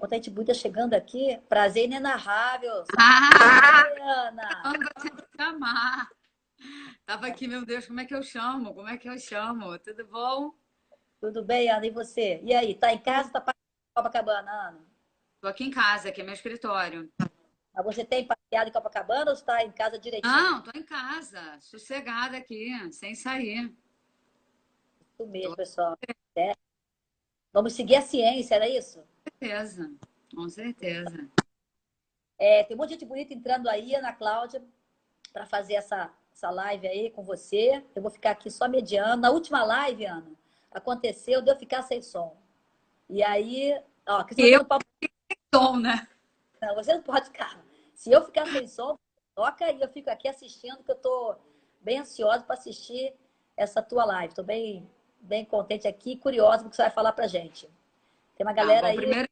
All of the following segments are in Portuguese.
Muita gente bonita chegando aqui. Prazer inenarrável. Ah, Saudade, Ana. quando você me chamar. Tava aqui, meu Deus, como é que eu chamo? Como é que eu chamo? Tudo bom? Tudo bem, Ana? E você? E aí, tá em casa ou tá passeando em Copacabana, Ana? Tô aqui em casa, aqui é meu escritório. Mas você tem passeado em Copacabana ou está em casa direitinho? Não, tô em casa, sossegada aqui, sem sair. Isso Tô mesmo, com pessoal. É. Vamos seguir a ciência, era isso? certeza, com certeza. É, tem um monte de gente bonita entrando aí, Ana Cláudia, para fazer essa live aí com você. Eu vou ficar aqui só mediando. Na última live, Ana, aconteceu de eu ficar sem som. E aí, ó, que você Eu batendo papo. tô, né? Não, você não pode ficar. Se eu ficar sem som, toca e eu fico aqui assistindo, que eu tô bem ansiosa para assistir essa tua live. Tô bem contente aqui, curiosa do que você vai falar pra gente. Tem uma Tá galera bom, aí. primeiro,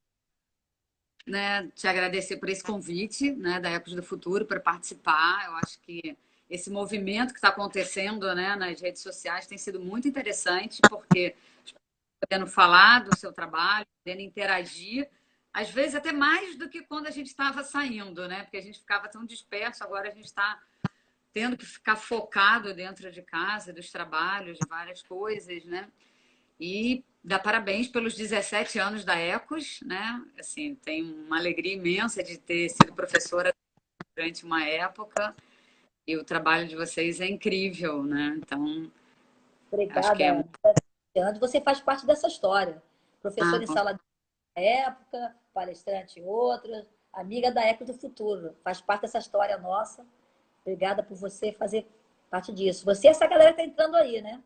né, te agradecer por esse convite, né, da Ecos do Futuro para participar. Eu acho que esse movimento que está acontecendo, né, nas redes sociais tem sido muito interessante, porque podendo falar do seu trabalho, podendo interagir, às vezes até mais do que quando a gente estava saindo, né? Porque a gente ficava tão disperso, agora a gente está tendo que ficar focado dentro de casa, dos trabalhos, de várias coisas, né? E dar parabéns pelos 17 anos da Ecos, né? Assim, tenho uma alegria imensa de ter sido professora durante uma época e o trabalho de vocês é incrível, né? Então, acho que Obrigada, é... Ana. Você faz parte dessa história. Professor Ah, em sala de época, palestrante em outra, amiga da Eco do Futuro. Faz parte dessa história nossa. Obrigada por você fazer parte disso. Você e essa galera que está entrando aí, né?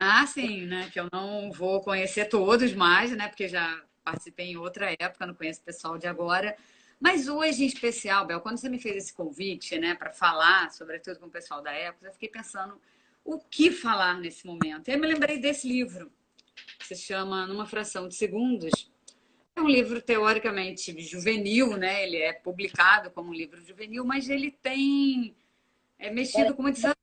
Ah, sim, né? Que eu não vou conhecer todos mais, né? Porque já participei em outra época, não conheço o pessoal de agora. Mas hoje, em especial, Bel, quando você me fez esse convite, né, para falar, sobretudo com o pessoal da época, eu fiquei pensando o que falar nesse momento. E aí me lembrei desse livro, que se chama Numa Fração de Segundos. É um livro teoricamente juvenil, né? Ele é publicado como um livro juvenil, mas ele tem Peraí, mexido com muitos deixa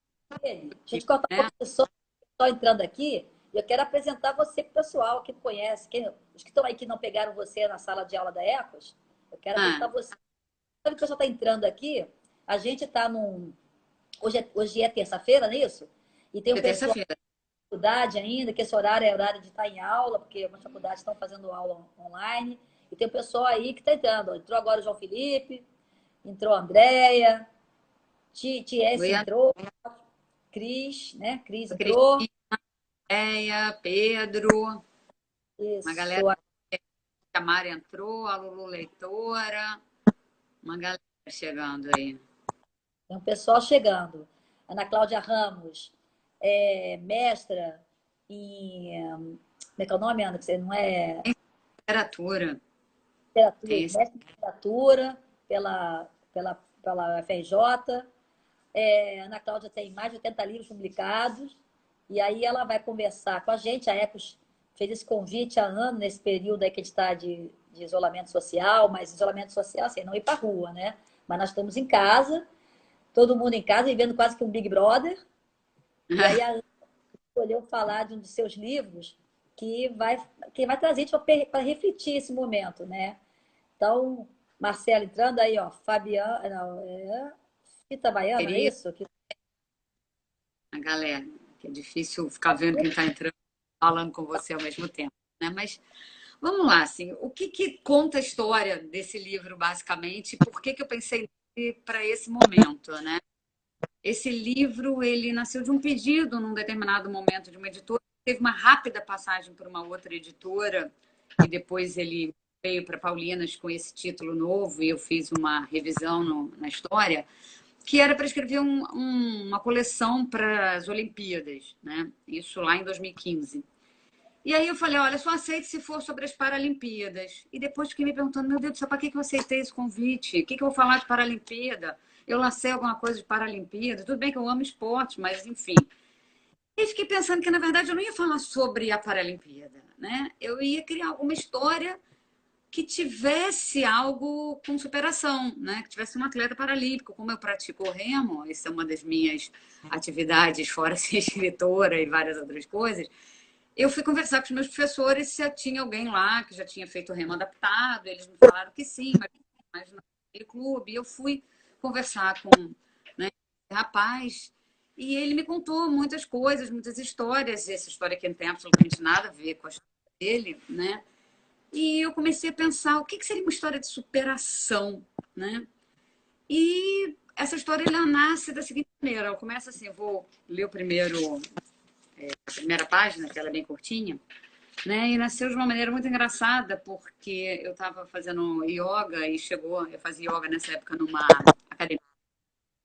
eu te contar um né? pouquinho só. Estou entrando aqui e eu quero apresentar você para o pessoal que não conhece. Os que estão aí que não pegaram você na sala de aula da Ecos, eu quero apresentar Ah, você. Sabe que o pessoal está entrando aqui? A gente está num. Hoje é terça-feira, não é isso? E tem um é pessoal terça-feira. da faculdade ainda, que esse horário é horário de estar em aula, porque algumas faculdades estão fazendo aula online. E tem um pessoal aí que está entrando. Entrou agora o João Felipe, entrou a Andréia, Ties Oi, entrou, Cris, né? Cris entrou. Cristina, Pedro, uma galera, Isso. a Mari entrou, a Lulu Leitora, uma galera chegando aí. Tem um pessoal chegando. Ana Cláudia Ramos, mestra em. Como é que é o nome, Ana? Que você não é Literatura, literatura, tem esse. mestre em literatura pela FRJ. Ana Cláudia tem mais de 80 livros publicados. E aí ela vai conversar com a gente. A Ecos fez esse convite há anos, nesse período aí que a gente está de isolamento social, mas isolamento social, assim, não ir para a rua, né? Mas nós estamos em casa, todo mundo em casa, vivendo quase que um Big Brother. E aí a Ana escolheu falar de um dos seus livros que vai trazer a gente para refletir esse momento, né? Então, Marcelo entrando aí, ó, Fabiana, não, Fita Baiana, é Queria isso? a galera, que é difícil ficar vendo quem está entrando, falando com você ao mesmo tempo, né? Mas vamos lá, assim, o que que conta a história desse livro, basicamente? Por que que eu pensei para esse momento, né? Esse livro, ele nasceu de um pedido num determinado momento de uma editora, teve uma rápida passagem por uma outra editora e depois ele veio para Paulinas com esse título novo e eu fiz uma revisão na história, que era para escrever uma coleção para as Olimpíadas, né? Isso lá em 2015. E aí eu falei, olha, só aceito se for sobre as Paralimpíadas. E depois fiquei me perguntando, meu Deus do céu, para que eu aceitei esse convite? O que eu vou falar de Paralimpíada? Eu lancei alguma coisa de Paralimpíada? Tudo bem que eu amo esporte, mas enfim. E fiquei pensando que, na verdade, eu não ia falar sobre a Paralimpíada, né? Eu ia criar alguma história que tivesse algo com superação, né? Que tivesse um atleta paralímpico, como eu pratico o remo, essa é uma das minhas atividades, fora ser escritora e várias outras coisas. eu fui conversar com os meus professores se tinha alguém lá que já tinha feito o remo adaptado. Eles me falaram que sim, mas naquele clube. Eu fui conversar com, né, esse rapaz e ele me contou muitas coisas, muitas histórias. Essa história que não tem absolutamente nada a ver com a história dele, né? E eu comecei a pensar o que seria uma história de superação, né? E essa história ela nasce da seguinte maneira: ela começa assim, eu vou ler a primeira página, que ela é bem curtinha, né? E nasceu de uma maneira muito engraçada, porque eu estava fazendo yoga e eu fazia yoga nessa época numa academia.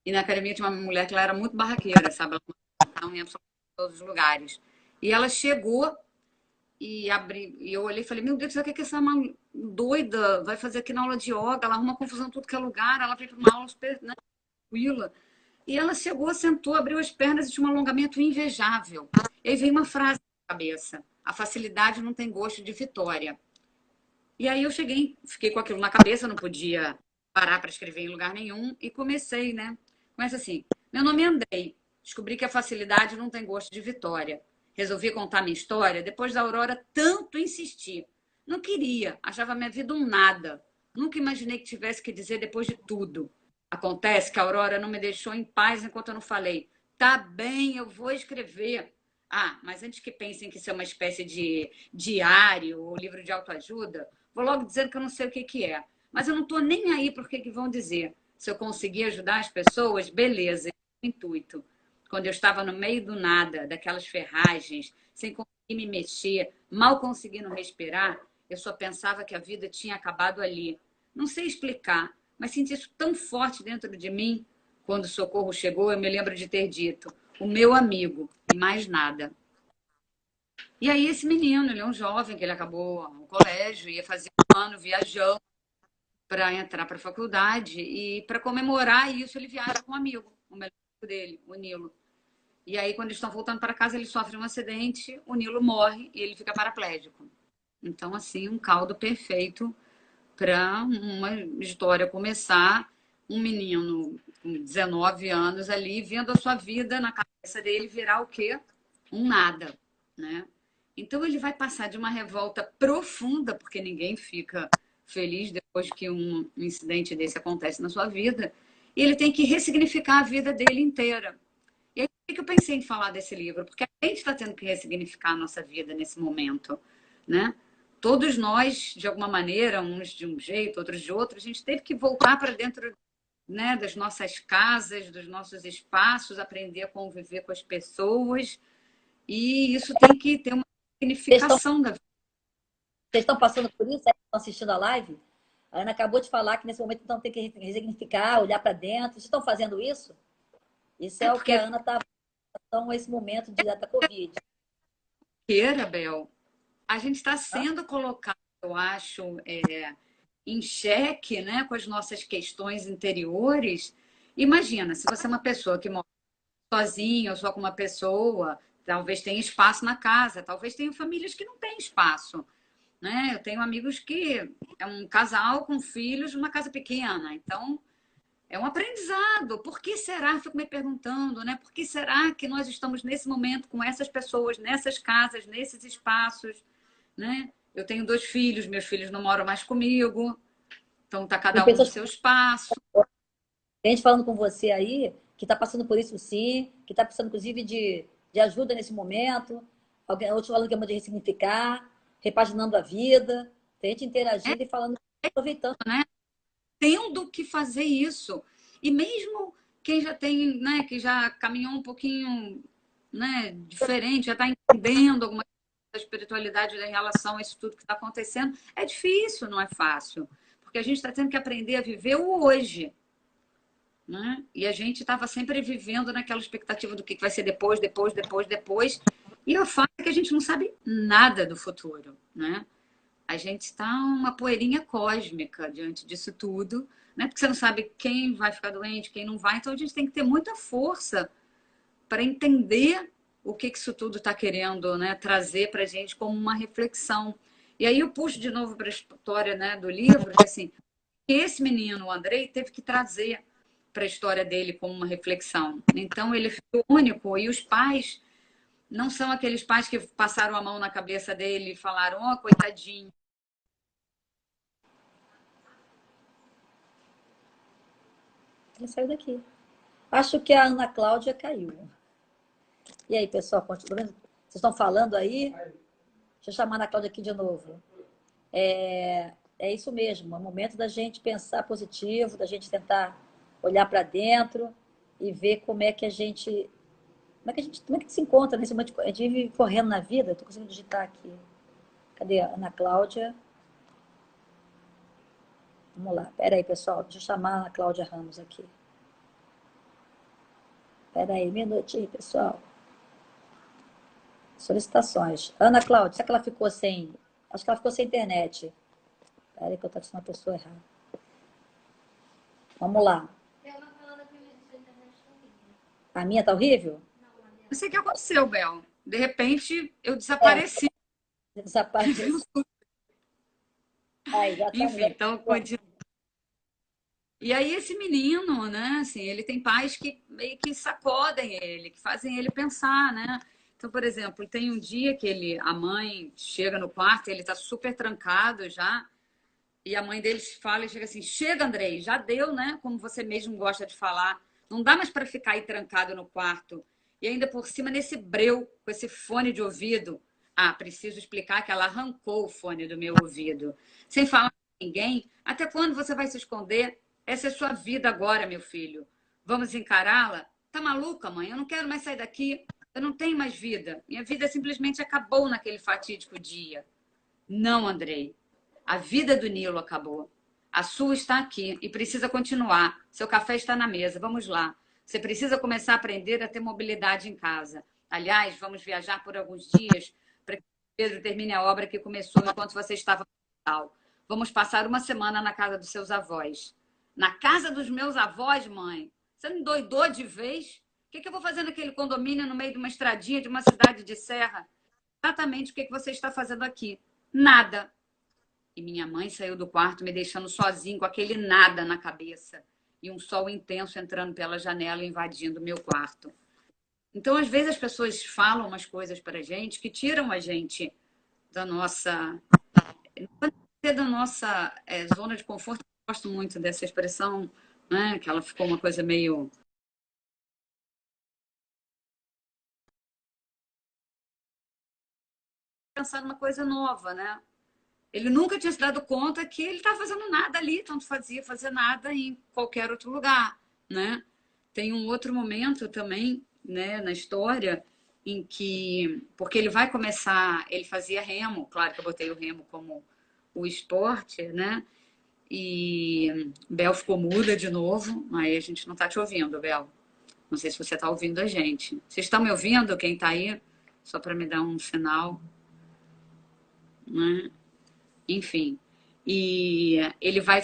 E na academia tinha uma mulher que ela era muito barraqueira, sabe? Ela não ia em todos os lugares. E ela chegou e eu olhei e falei, meu Deus, o que essa doida vai fazer aqui na aula de yoga? Ela arruma confusão em tudo que é lugar, ela veio para uma aula super, né, tranquila. E ela chegou, sentou, abriu as pernas e tinha um alongamento invejável. E aí veio uma frase na cabeça: a facilidade não tem gosto de vitória. E aí eu cheguei, fiquei com aquilo na cabeça, não podia parar para escrever em lugar nenhum e comecei, né? Começa assim: meu nome é Andrei, descobri que a facilidade não tem gosto de vitória. Resolvi contar minha história depois da Aurora tanto insistir. Não queria, achava minha vida um nada. Nunca imaginei que tivesse que dizer depois de tudo. Acontece que a Aurora não me deixou em paz enquanto eu não falei. Tá bem, eu vou escrever. Ah, mas antes que pensem que isso é uma espécie de diário ou livro de autoajuda, vou logo dizendo que eu não sei o que é. Mas eu não estou nem aí por que vão dizer. Se eu conseguir ajudar as pessoas, beleza, esse é o intuito. Quando eu estava no meio do nada, daquelas ferragens, sem conseguir me mexer, mal conseguindo respirar, eu só pensava que a vida tinha acabado ali. Não sei explicar, mas senti isso tão forte dentro de mim. Quando o socorro chegou, eu me lembro de ter dito: o meu amigo, e mais nada. E aí esse menino, ele é um jovem, que ele acabou o colégio, ia fazer um ano viajando para entrar para a faculdade, e para comemorar isso ele viaja com um amigo, o melhor amigo dele, o Nilo. E aí quando eles estão voltando para casa, ele sofre um acidente, o Nilo morre e ele fica paraplégico. Então, assim, um caldo perfeito para uma história começar. Um menino com 19 anos ali, vendo a sua vida na cabeça dele virar o quê? Um nada, né? Então ele vai passar de uma revolta profunda, porque ninguém fica feliz depois que um incidente desse acontece na sua vida, e ele tem que ressignificar a vida dele inteira. E aí, por que eu pensei em falar desse livro? Porque a gente está tendo que ressignificar a nossa vida nesse momento, né? Todos nós, de alguma maneira, uns de um jeito, outros de outro, a gente teve que voltar para dentro, né, das nossas casas, dos nossos espaços, aprender a conviver com as pessoas, e isso tem que ter uma Vocês estão, significação da vida. vocês estão passando por isso? Estão assistindo a live? A Ana acabou de falar que nesse momento então tem que resignificar, olhar para dentro. Vocês estão fazendo isso? Isso É é o que porque, a Ana está passando esse momento da Covid. queira, Bel, a gente está sendo colocado, eu acho, em xeque, né, com as nossas questões interiores. Imagina, se você é uma pessoa que mora sozinha ou só com uma pessoa, talvez tenha espaço na casa, talvez tenha famílias que não têm espaço, né? Eu tenho amigos que é um casal com filhos numa casa pequena, então é um aprendizado. Por que será? Fico me perguntando, né? Por que será que nós estamos nesse momento com essas pessoas, nessas casas, nesses espaços, né? Eu tenho 2 filhos, meus filhos não moram mais comigo, então tá Tem cada um no pessoas, seu espaço. tem gente falando com você aí que está passando por isso sim, que está precisando inclusive de ajuda nesse momento. Alguém, outros falando que é uma de ressignificar, repaginando a vida. Tem gente interagindo e falando, aproveitando. Tendo que fazer isso. E mesmo quem já tem, né, que já caminhou um pouquinho, né, diferente, já está entendendo alguma coisa da espiritualidade em relação a isso tudo que está acontecendo, é difícil, não é fácil. Porque a gente está tendo que aprender a viver o hoje. Né? E a gente estava sempre vivendo naquela expectativa do que vai ser depois, depois, depois, depois. E o fato é que a gente não sabe nada do futuro, né? A gente está uma poeirinha cósmica diante disso tudo, né? Porque você não sabe quem vai ficar doente, quem não vai. Então a gente tem que ter muita força para entender o que isso tudo está querendo, né, trazer para a gente como uma reflexão. E aí eu puxo de novo para a história, né, do livro, que assim, esse menino, o Andrei, teve que trazer para a história dele como uma reflexão. Então ele foi único e os pais, Não são aqueles pais que passaram a mão na cabeça dele e falaram, ó, coitadinho. Ele saiu daqui. Acho que a Ana Cláudia caiu. E aí, pessoal, continua. Vocês estão falando aí? Deixa eu chamar a Ana Cláudia aqui de novo. É isso mesmo, é o momento da gente pensar positivo, da gente tentar olhar para dentro e ver como é que a gente se encontra nesse momento. A gente vive correndo na vida. Estou conseguindo digitar aqui. Cadê a Ana Cláudia? Vamos lá. Pera aí, pessoal. Deixa eu chamar a Ana Cláudia Ramos aqui. Pera aí, um minutinho, pessoal. Solicitações. Ana Cláudia, será que ela ficou sem... Acho que ela ficou sem internet. Pera aí que eu estou dizendo a pessoa errada. Vamos lá. A minha tá horrível? Não sei o que aconteceu, Bel. De repente, eu desapareci. Desapareceu. Aí, já tá, Enfim, então, continua. E aí esse menino, né, assim, ele tem pais que meio que sacodem ele, que fazem ele pensar, né? Então, por exemplo, tem um dia que a mãe chega no quarto, ele tá super trancado já, e a mãe deles fala e chega assim: chega, Andrei, já deu, né? Como você mesmo gosta de falar. Não dá mais para ficar aí trancado no quarto. E ainda por cima, nesse breu, com esse fone de ouvido. Ah, preciso explicar que ela arrancou o fone do meu ouvido. Sem falar com ninguém. Até quando você vai se esconder? Essa é sua vida agora, meu filho. Vamos encará-la? Tá maluca, mãe? Eu não quero mais sair daqui. Eu não tenho mais vida. Minha vida simplesmente acabou naquele fatídico dia. Não, Andrei. A vida do Nilo acabou. A sua está aqui e precisa continuar. Seu café está na mesa. Vamos lá. Você precisa começar a aprender a ter mobilidade em casa. Aliás, vamos viajar por alguns dias para que Pedro termine a obra que começou enquanto você estava no hospital. Vamos passar uma semana na casa dos seus avós. Na casa dos meus avós, mãe? Você não doidou de vez? O que eu vou fazer naquele condomínio no meio de uma estradinha de uma cidade de serra? Exatamente o que você está fazendo aqui. Nada. E minha mãe saiu do quarto me deixando sozinho com aquele nada na cabeça e um sol intenso entrando pela janela e invadindo o meu quarto. Então, às vezes, as pessoas falam umas coisas para a gente que tiram a gente da nossa, zona de conforto. Eu gosto muito dessa expressão, né? Que ela ficou uma coisa meio... Pensar numa coisa nova, né? Ele nunca tinha se dado conta que ele estava fazendo nada ali, tanto fazia fazer nada em qualquer outro lugar, né? Tem um outro momento também, né, na história, em que... Porque ele vai começar... Ele fazia remo, claro que eu botei o remo como o esporte, né? E Bel ficou muda de novo, aí a gente não está te ouvindo, Bel. Não sei se você está ouvindo a gente. Vocês estão me ouvindo, quem está aí? Só para me dar um sinal, né? Enfim, e ele vai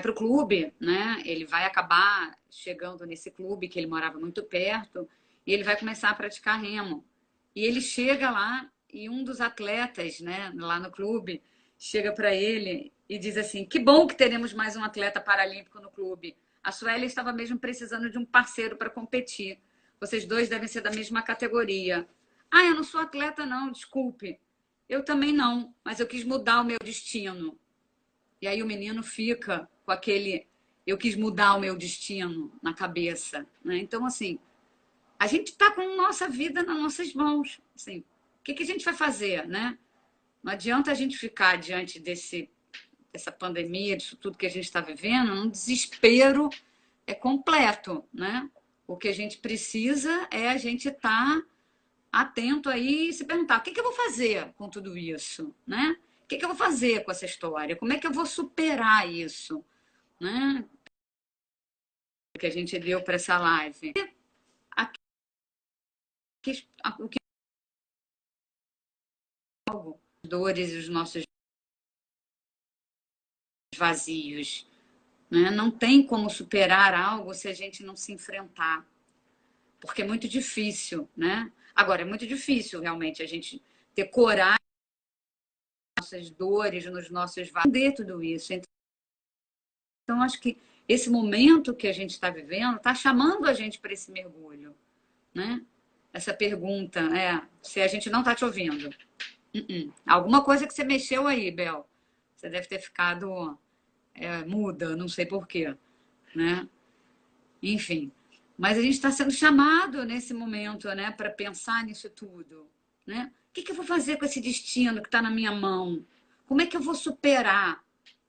para o clube, né? Ele vai acabar chegando nesse clube que ele morava muito perto e ele vai começar a praticar remo. E ele chega lá e um dos atletas, né, lá no clube, chega para ele e diz assim: que bom que teremos mais um atleta paralímpico no clube. A Suélia estava mesmo precisando de um parceiro para competir. Vocês dois devem ser da mesma categoria. Ah, eu não sou atleta, não, desculpe. Eu também não, mas eu quis mudar o meu destino. E aí o menino fica com aquele eu quis mudar o meu destino na cabeça, né? Então, assim, a gente está com a nossa vida nas nossas mãos. Assim, o que a gente vai fazer, né? Não adianta a gente ficar diante dessa pandemia, disso tudo que a gente está vivendo, um desespero completo, né? O que a gente precisa é a gente estar atento aí e se perguntar: o que eu vou fazer com tudo isso, né? O que eu vou fazer com essa história? Como é que eu vou superar isso, né? Que a gente deu para essa live. O que dores e os nossos vazios, né? Não tem como superar algo se a gente não se enfrentar, porque é muito difícil, né? Agora é muito difícil realmente a gente ter coragem nas nossas dores, nos nossos vazios, entender tudo isso. Então, acho que esse momento que a gente está vivendo está chamando a gente para esse mergulho, né? essa pergunta, se a gente não está te ouvindo. Alguma coisa que você mexeu aí, Bel. Você deve ter ficado muda, não sei por quê, né? Enfim. Mas a gente está sendo chamado nesse momento, né, para pensar nisso tudo, né? O que eu vou fazer com esse destino que está na minha mão? Como é que eu vou superar?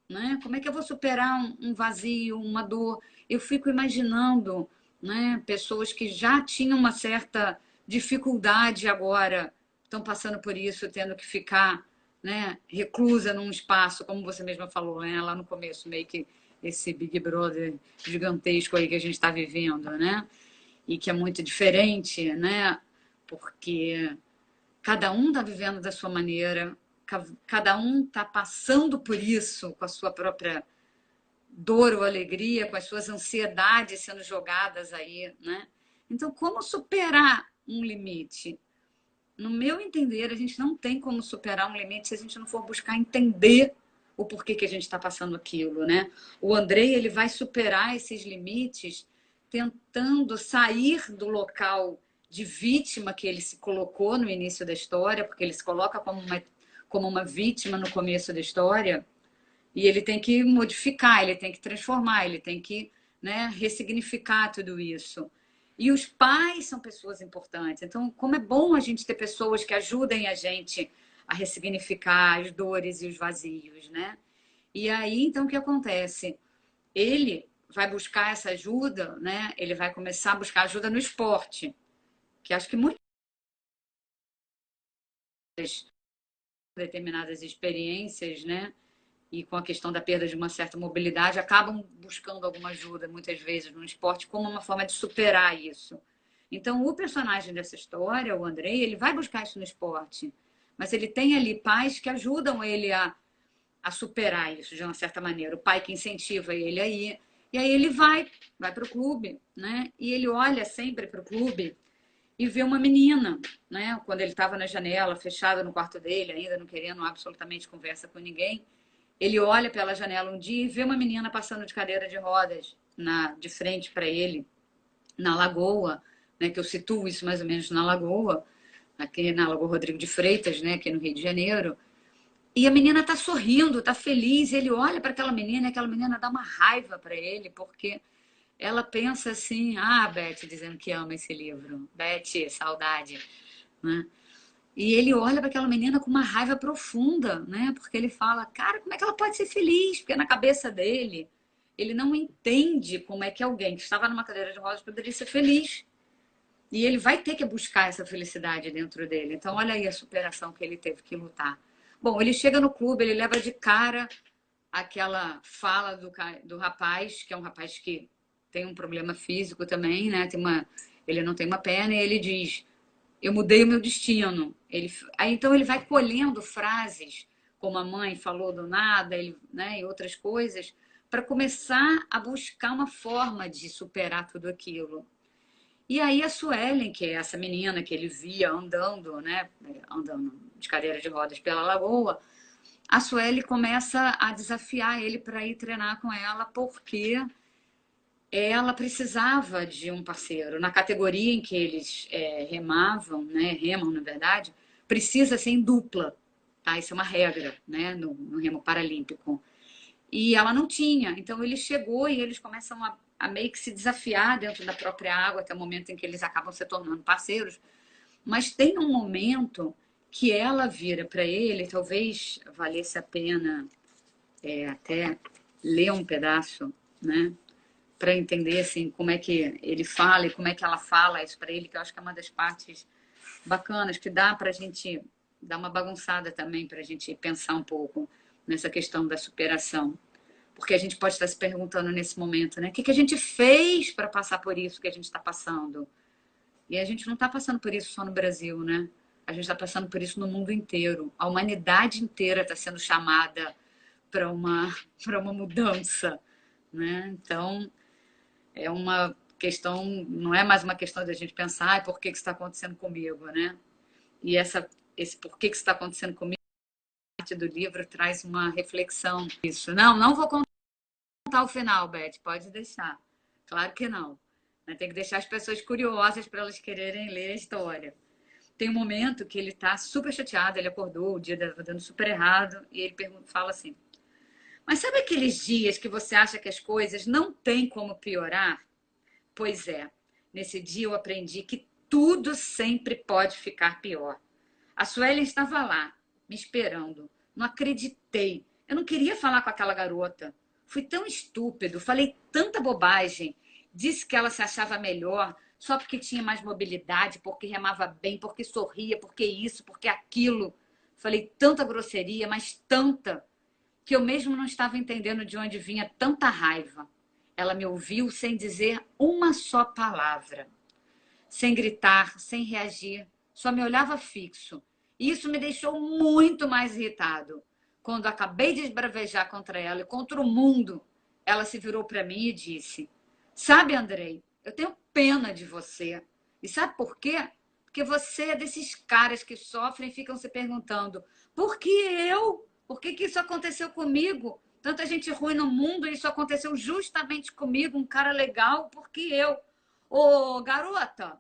Né? Como é que eu vou superar um vazio, uma dor? Eu fico imaginando, né, pessoas que já tinham uma certa dificuldade agora, estão passando por isso, tendo que ficar, né, reclusa num espaço, como você mesma falou, né, lá no começo, meio que esse Big Brother gigantesco aí que a gente está vivendo, né? E que é muito diferente, né? Porque cada um está vivendo da sua maneira, cada um está passando por isso com a sua própria dor ou alegria, com as suas ansiedades sendo jogadas aí, né? Então, como superar um limite? No meu entender, a gente não tem como superar um limite se a gente não for buscar entender o porquê que a gente está passando aquilo, né? O Andrei, ele vai superar esses limites tentando sair do local de vítima que ele se colocou no início da história, porque ele se coloca como uma vítima no começo da história, e ele tem que modificar, ele tem que transformar, ele tem que, né, ressignificar tudo isso. E os pais são pessoas importantes. Então, como é bom a gente ter pessoas que ajudem a gente a ressignificar as dores e os vazios, né? E aí, então, o que acontece? Ele vai buscar essa ajuda, né? Ele vai começar a buscar ajuda no esporte, que acho que muitas determinadas experiências, né? E com a questão da perda de uma certa mobilidade, acabam buscando alguma ajuda, muitas vezes, no esporte, como uma forma de superar isso. Então, o personagem dessa história, o Andrei, ele vai buscar isso no esporte, mas ele tem ali pais que ajudam ele a superar isso de uma certa maneira. O pai que incentiva ele aí, e aí ele vai para o clube, né? E ele olha sempre para o clube e vê uma menina, né? Quando ele estava na janela, fechado no quarto dele, ainda não querendo absolutamente conversa com ninguém, ele olha pela janela um dia e vê uma menina passando de cadeira de rodas de frente para ele, na lagoa, né, que eu situo isso mais ou menos na lagoa, aqui na Lagoa Rodrigo de Freitas, né, aqui no Rio de Janeiro. E a menina está sorrindo, está feliz. Ele olha para aquela menina dá uma raiva para ele, porque ela pensa assim: ah, Beth, dizendo que ama esse livro. Beth, saudade. Né? E ele olha para aquela menina com uma raiva profunda, né? Porque ele fala, cara, como é que ela pode ser feliz? Porque na cabeça dele, ele não entende como é que alguém que estava numa cadeira de rodas poderia ser feliz. E ele vai ter que buscar essa felicidade dentro dele. Então, olha aí a superação que ele teve que lutar. Bom, ele chega no clube, ele leva de cara aquela fala do rapaz, que é um rapaz que tem um problema físico também, né? Ele não tem uma perna, e ele diz: eu mudei o meu destino. Aí, então ele vai colhendo frases, como a mãe falou do nada, né, e outras coisas, para começar a buscar uma forma de superar tudo aquilo. E aí a Suelen, que é essa menina que ele via andando, né, andando de cadeira de rodas pela lagoa, a Sueli começa a desafiar ele para ir treinar com ela, porque ela precisava de um parceiro. Na categoria em que eles remavam, né, remam, na verdade, precisa ser em dupla. Tá? Isso é uma regra, né, no remo paralímpico. E ela não tinha. Então ele chegou e eles começam a meio que se desafiar dentro da própria água, até o momento em que eles acabam se tornando parceiros. Mas tem um momento que ela vira para ele, talvez valesse a pena até ler um pedaço, né? Para entender assim como é que ele fala e como é que ela fala isso para ele, que eu acho que é uma das partes bacanas que dá para a gente dar uma bagunçada também, para a gente pensar um pouco nessa questão da superação, porque a gente pode estar se perguntando nesse momento, né, o que a gente fez para passar por isso que a gente está passando? E a gente não está passando por isso só no Brasil, né? A gente está passando por isso no mundo inteiro. A humanidade inteira está sendo chamada para uma mudança, né? Então é uma questão, não é mais uma questão de a gente pensar por que isso está acontecendo comigo, né? E esse por que isso está acontecendo comigo, parte do livro traz uma reflexão. Isso. Não vou contar o final, Beth, pode deixar. Claro que não. né? Tem que deixar as pessoas curiosas para elas quererem ler a história. Tem um momento que ele está super chateado, ele acordou, o dia estava dando super errado, e ele fala assim: mas sabe aqueles dias que você acha que as coisas não têm como piorar? Pois é, nesse dia eu aprendi que tudo sempre pode ficar pior. A Suelen estava lá, me esperando. Não acreditei. Eu não queria falar com aquela garota. Fui tão estúpido, falei tanta bobagem. Disse que ela se achava melhor só porque tinha mais mobilidade, porque remava bem, porque sorria, porque isso, porque aquilo. Falei tanta grosseria, mas tanta, que eu mesmo não estava entendendo de onde vinha tanta raiva. Ela me ouviu sem dizer uma só palavra, sem gritar, sem reagir, só me olhava fixo. E isso me deixou muito mais irritado. Quando acabei de esbravejar contra ela e contra o mundo, ela se virou para mim e disse: sabe, Andrei, eu tenho pena de você. E sabe por quê? Porque você é desses caras que sofrem e ficam se perguntando: por que eu? Por que isso aconteceu comigo? Tanta gente ruim no mundo e isso aconteceu justamente comigo, um cara legal, por que eu? Ô, garota,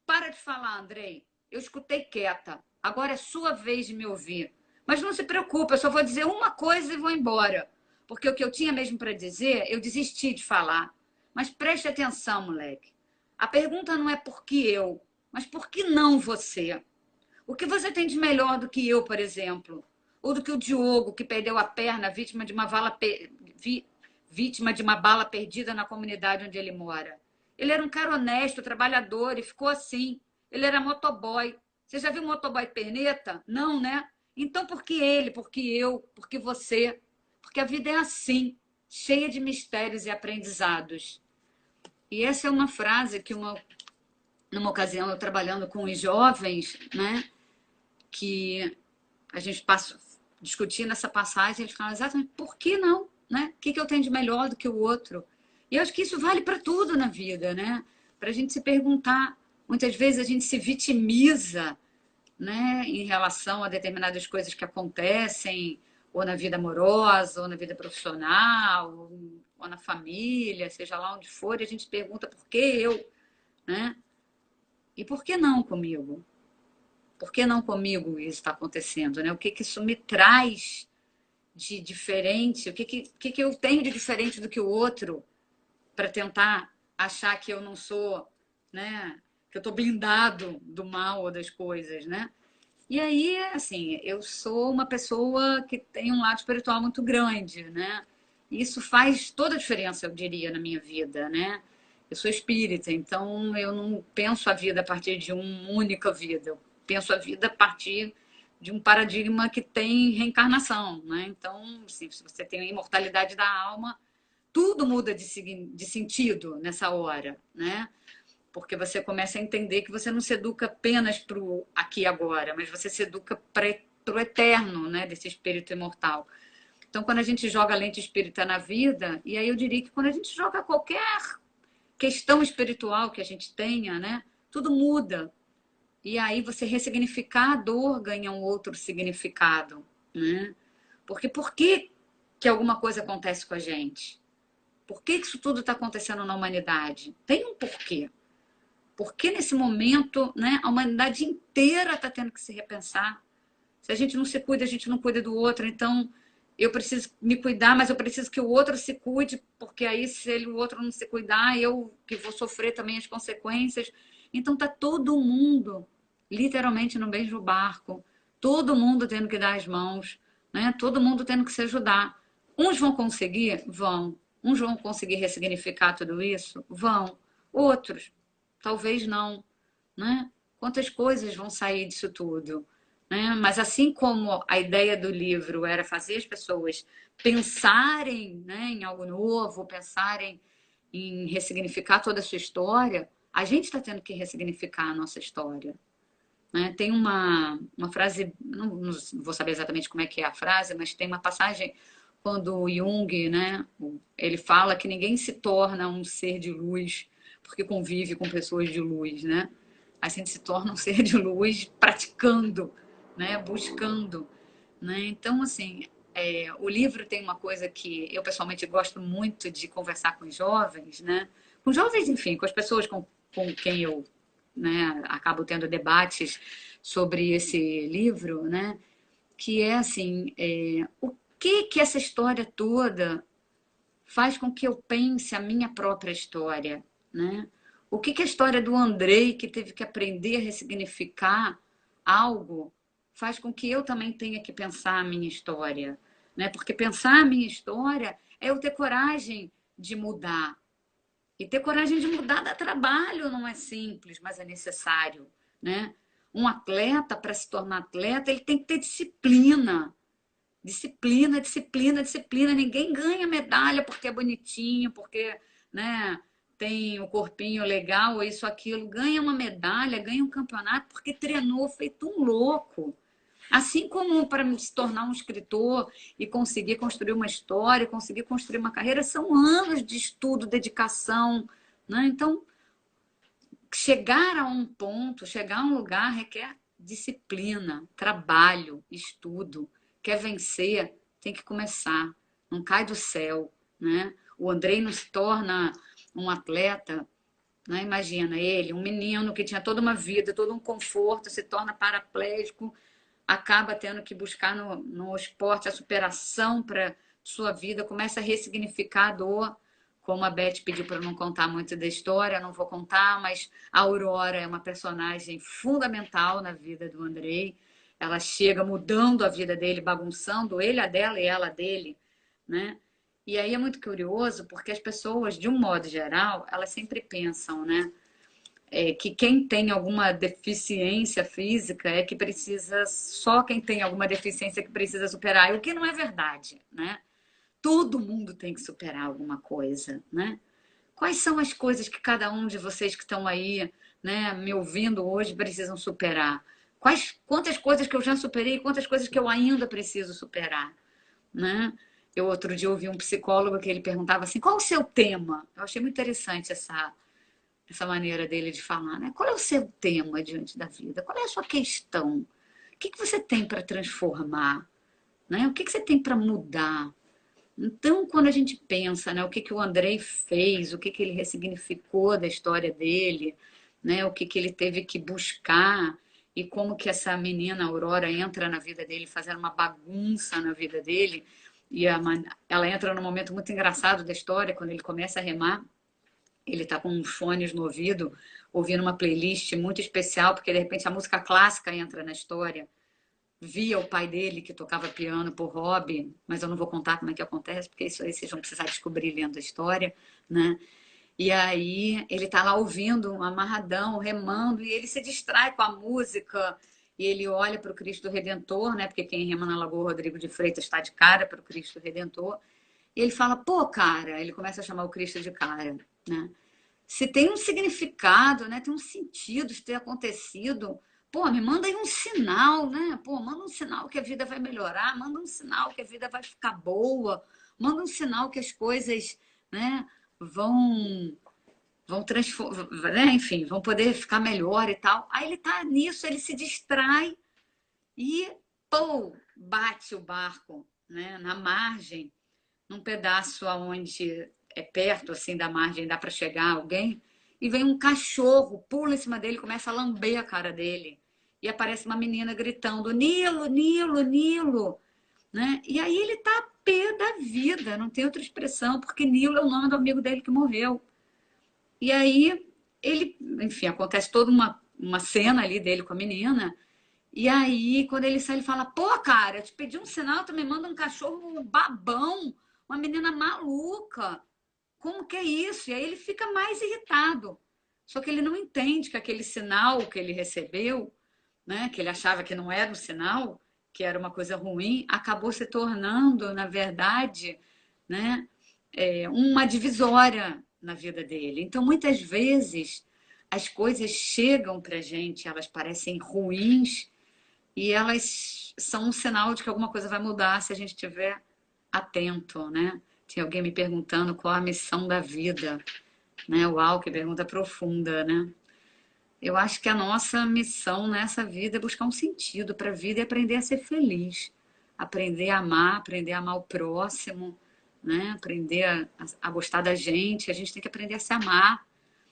para de falar, Andrei. Eu escutei quieta. Agora é sua vez de me ouvir. Mas não se preocupe, eu só vou dizer uma coisa e vou embora. Porque o que eu tinha mesmo para dizer, eu desisti de falar. Mas preste atenção, moleque. A pergunta não é por que eu, mas por que não você? O que você tem de melhor do que eu, por exemplo? Ou do que o Diogo, que perdeu a perna, vítima de uma bala perdida na comunidade onde ele mora? Ele era um cara honesto, trabalhador e ficou assim. Ele era motoboy. Você já viu motoboy perneta? Não, né? Então por que ele, por que eu, por que você? Porque a vida é assim, cheia de mistérios e aprendizados. E essa é uma frase que numa ocasião eu trabalhando com os jovens, né, que a gente discutindo essa passagem, eles falam exatamente por que não, né? O que eu tenho de melhor do que o outro? E eu acho que isso vale para tudo na vida, né? Para a gente se perguntar. Muitas vezes a gente se vitimiza, né, em relação a determinadas coisas que acontecem, ou na vida amorosa, ou na vida profissional, ou na família, seja lá onde for, e a gente se pergunta por que eu, né? E por que não comigo? Por que não comigo isso está acontecendo, né? O que isso me traz de diferente? O que eu tenho de diferente do que o outro para tentar achar que eu não sou, né? Que eu estou blindado do mal ou das coisas, né? E aí, assim, eu sou uma pessoa que tem um lado espiritual muito grande, né? E isso faz toda a diferença, eu diria, na minha vida, né? Eu sou espírita, então eu não penso a vida a partir de uma única vida. Eu penso a vida a partir de um paradigma que tem reencarnação, né? Então, assim, se você tem a imortalidade da alma, tudo muda de sentido nessa hora, né? Porque você começa a entender que você não se educa apenas para o aqui e agora, mas você se educa para o eterno, né? Desse espírito imortal. Então, quando a gente joga a lente espírita na vida, e aí eu diria que quando a gente joga qualquer questão espiritual que a gente tenha, né? Tudo muda. E aí você ressignificar a dor ganha um outro significado, né? Porque por que que alguma coisa acontece com a gente? Por que isso tudo está acontecendo na humanidade? Tem um porquê. Porque nesse momento, né, a humanidade inteira está tendo que se repensar. Se a gente não se cuida, a gente não cuida do outro. Então, eu preciso me cuidar, mas eu preciso que o outro se cuide, porque aí, se o outro não se cuidar, eu que vou sofrer também as consequências. Então, está todo mundo, literalmente, no mesmo barco. Todo mundo tendo que dar as mãos, né? Todo mundo tendo que se ajudar. Uns vão conseguir? Vão. Uns vão conseguir ressignificar tudo isso? Vão. Outros, talvez não, né? Quantas coisas vão sair disso tudo? Né? Mas assim como a ideia do livro era fazer as pessoas pensarem, né, em algo novo, pensarem em ressignificar toda a sua história, a gente está tendo que ressignificar a nossa história. Né? Tem uma frase, não vou saber exatamente como é que é a frase, mas tem uma passagem quando o Jung, né, ele fala que ninguém se torna um ser de luz porque convive com pessoas de luz, né? A gente se torna um ser de luz praticando, né? Buscando, né? Então, assim, o livro tem uma coisa que eu pessoalmente gosto muito de conversar com os jovens, né? Com jovens, enfim, com as pessoas com quem eu, né, acabo tendo debates sobre esse livro, né? Que é assim, o que essa história toda faz com que eu pense a minha própria história, né? O que a história do Andrei, que teve que aprender a ressignificar algo, faz com que eu também tenha que pensar a minha história, né? Porque pensar a minha história é eu ter coragem de mudar. E ter coragem de mudar dá trabalho, não é simples, mas é necessário, né? Um atleta, para se tornar atleta, ele tem que ter disciplina. Disciplina, disciplina, disciplina. Ninguém ganha medalha porque é bonitinho, porque, né, tem o corpinho legal, ou isso, aquilo. Ganha uma medalha, ganha um campeonato porque treinou feito um louco. Assim como para se tornar um escritor e conseguir construir uma história, conseguir construir uma carreira, são anos de estudo, dedicação, né? Então, chegar a um ponto, chegar a um lugar requer disciplina, trabalho, estudo. Quer vencer, tem que começar. Não cai do céu, né? O Andrei não se torna um atleta, né? Imagina ele, um menino que tinha toda uma vida, todo um conforto, se torna paraplégico, acaba tendo que buscar no esporte a superação para sua vida, começa a ressignificar a dor, como a Beth pediu para eu não contar muito da história, não vou contar, mas a Aurora é uma personagem fundamental na vida do Andrei. Ela chega mudando a vida dele, bagunçando ele, a dela e ela a dele, né? E aí é muito curioso, porque as pessoas, de um modo geral, elas sempre pensam, né? Que quem tem alguma deficiência física é que precisa, só quem tem alguma deficiência que precisa superar, o que não é verdade, né? Todo mundo tem que superar alguma coisa, né? Quais são as coisas que cada um de vocês que estão aí, né, me ouvindo hoje precisam superar? Quantas coisas que eu já superei, quantas coisas que eu ainda preciso superar, né? Eu outro dia ouvi um psicólogo que ele perguntava assim: qual o seu tema? Eu achei muito interessante essa maneira dele de falar, né? Qual é o seu tema diante da vida? Qual é a sua questão? O que você tem para transformar? Né? O que você tem para mudar? Então, quando a gente pensa, né, o que o Andrei fez, o que ele ressignificou da história dele, né, o que ele teve que buscar e como que essa menina Aurora entra na vida dele, fazendo uma bagunça na vida dele, e ela entra num momento muito engraçado da história, quando ele começa a remar, ele está com uns fones no ouvido, ouvindo uma playlist muito especial, porque de repente a música clássica entra na história. Via o pai dele, que tocava piano por hobby, mas eu não vou contar como é que acontece, porque isso aí vocês vão precisar descobrir lendo a história, né? E aí ele tá lá ouvindo, um amarradão, remando, e ele se distrai com a música, e ele olha para o Cristo Redentor, né? Porque quem rema na Lagoa Rodrigo de Freitas está de cara para o Cristo Redentor. E ele fala, pô, cara, ele começa a chamar o Cristo de cara, né? Se tem um significado, né? Tem um sentido de ter acontecido. Pô, me manda aí um sinal, né? Pô, manda um sinal que a vida vai melhorar, manda um sinal que a vida vai ficar boa, manda um sinal que as coisas, né, vão vão transformar, né? Enfim, vão poder ficar melhor e tal. Aí ele tá nisso, ele se distrai e pô, bate o barco, né, na margem, num pedaço aonde é perto assim da margem, dá para chegar alguém, e vem um cachorro, pula em cima dele, começa a lamber a cara dele. E aparece uma menina gritando: Nilo, Nilo, Nilo, né? E aí ele tá a pé da vida, não tem outra expressão, porque Nilo é o nome do amigo dele que morreu. E aí ele, enfim, acontece toda uma cena ali dele com a menina. E aí, quando ele sai, ele fala: pô, cara, eu te pedi um sinal, tu me manda um cachorro babão, uma menina maluca. Como que é isso? E aí ele fica mais irritado. Só que ele não entende que aquele sinal que ele recebeu, né, que ele achava que não era um sinal, que era uma coisa ruim, acabou se tornando, na verdade, né, uma divisória na vida dele. Então, muitas vezes, as coisas chegam para a gente, elas parecem ruins e elas são um sinal de que alguma coisa vai mudar se a gente estiver atento, né? Tinha alguém me perguntando qual a missão da vida, né? Uau, que pergunta profunda, né? Eu acho que a nossa missão nessa vida é buscar um sentido para a vida e aprender a ser feliz. aprender a amar o próximo, né? Aprender a gostar da gente. A gente tem que aprender a se amar.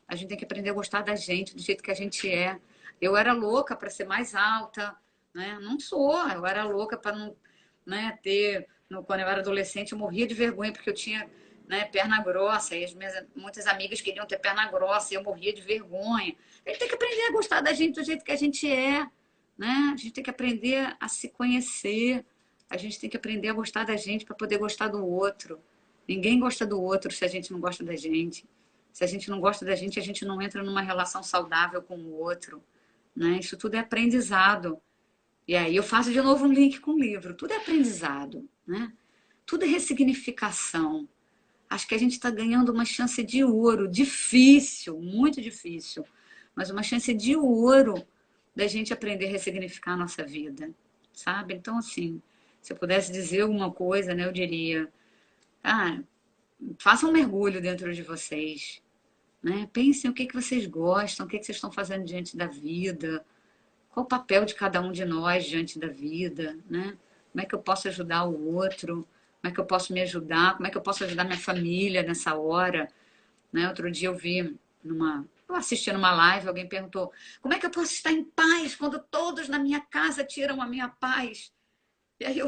A gente tem que aprender a gostar da gente, do jeito que a gente é. Eu era louca para ser mais alta, né? Não sou. Eu era louca para não, né, ter... Quando eu era adolescente, eu morria de vergonha porque eu tinha, né, perna grossa. E muitas amigas queriam ter perna grossa e eu morria de vergonha. A gente tem que aprender a gostar da gente do jeito que a gente é, né? A gente tem que aprender a se conhecer. A gente tem que aprender a gostar da gente para poder gostar do outro. Ninguém gosta do outro se a gente não gosta da gente. Se a gente não gosta da gente, a gente não entra numa relação saudável com o outro, né? Isso tudo é aprendizado. E aí eu faço de novo um link com o livro. Tudo é aprendizado, né? Tudo é ressignificação. Acho que a gente está ganhando uma chance de ouro, difícil, muito difícil, mas uma chance de ouro da gente aprender a ressignificar a nossa vida, sabe? Então, assim, se eu pudesse dizer alguma coisa, né, eu diria, ah, façam um mergulho dentro de vocês, né? Pensem o que vocês gostam, o que vocês estão fazendo diante da vida, qual o papel de cada um de nós diante da vida, né? Como é que eu posso ajudar o outro? Como é que eu posso me ajudar? Como é que eu posso ajudar minha família nessa hora? Né? Outro dia eu assisti numa live, alguém perguntou, como é que eu posso estar em paz quando todos na minha casa tiram a minha paz? E aí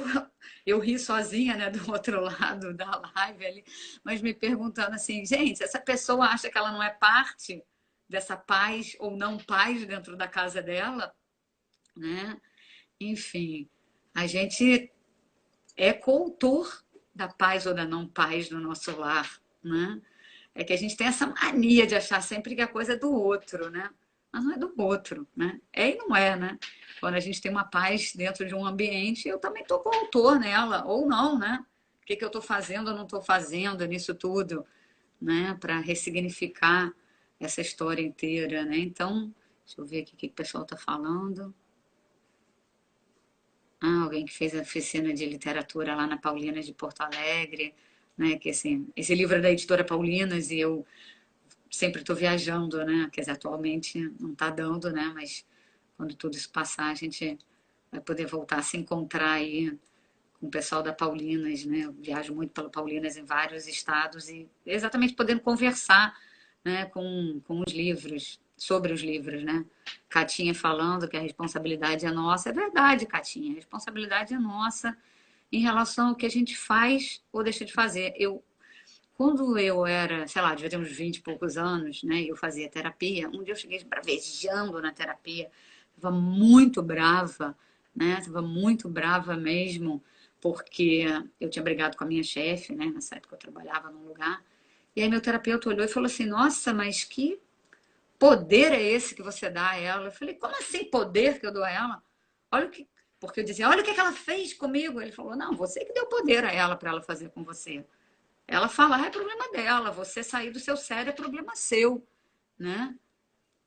eu ri sozinha, né, do outro lado da live ali, mas me perguntando assim, gente, essa pessoa acha que ela não é parte dessa paz ou não paz dentro da casa dela, né? Enfim, a gente é coautor da paz ou da não paz no nosso lar, né? É que a gente tem essa mania de achar sempre que a coisa é do outro, né? Mas não é do outro, né? É e não é, né? Quando a gente tem uma paz dentro de um ambiente, eu também estou coautor nela, ou não, né? O que eu estou fazendo ou não estou fazendo nisso tudo, né? Para ressignificar essa história inteira, né? Então, deixa eu ver aqui o que o pessoal está falando. Ah, alguém que fez a oficina de literatura lá na Paulinas de Porto Alegre, né? Que assim, esse livro é da editora Paulinas e eu sempre estou viajando, né? Quer dizer, atualmente não está dando, né? Mas quando tudo isso passar, a gente vai poder voltar a se encontrar aí com o pessoal da Paulinas, né? Eu viajo muito pela Paulinas em vários estados e exatamente podendo conversar, né, com os livros, sobre os livros, né? Catinha falando que a responsabilidade é nossa. É verdade, Catinha, a responsabilidade é nossa em relação ao que a gente faz ou deixa de fazer. Quando eu era, sei lá, devia ter uns 20 e poucos anos, né? Eu fazia terapia. Um dia eu cheguei bravejando na terapia. Estava muito brava, né? Estava muito brava mesmo, porque eu tinha brigado com a minha chefe, né? Nessa época eu trabalhava num lugar. E aí meu terapeuta olhou e falou assim, nossa, mas que poder é esse que você dá a ela? Eu falei, como assim poder que eu dou a ela? Olha o que... Porque eu dizia, olha o que ela fez comigo. Ele falou, não, você que deu poder a ela para ela fazer com você. Ela falar é problema dela, você sair do seu sério é problema seu, né?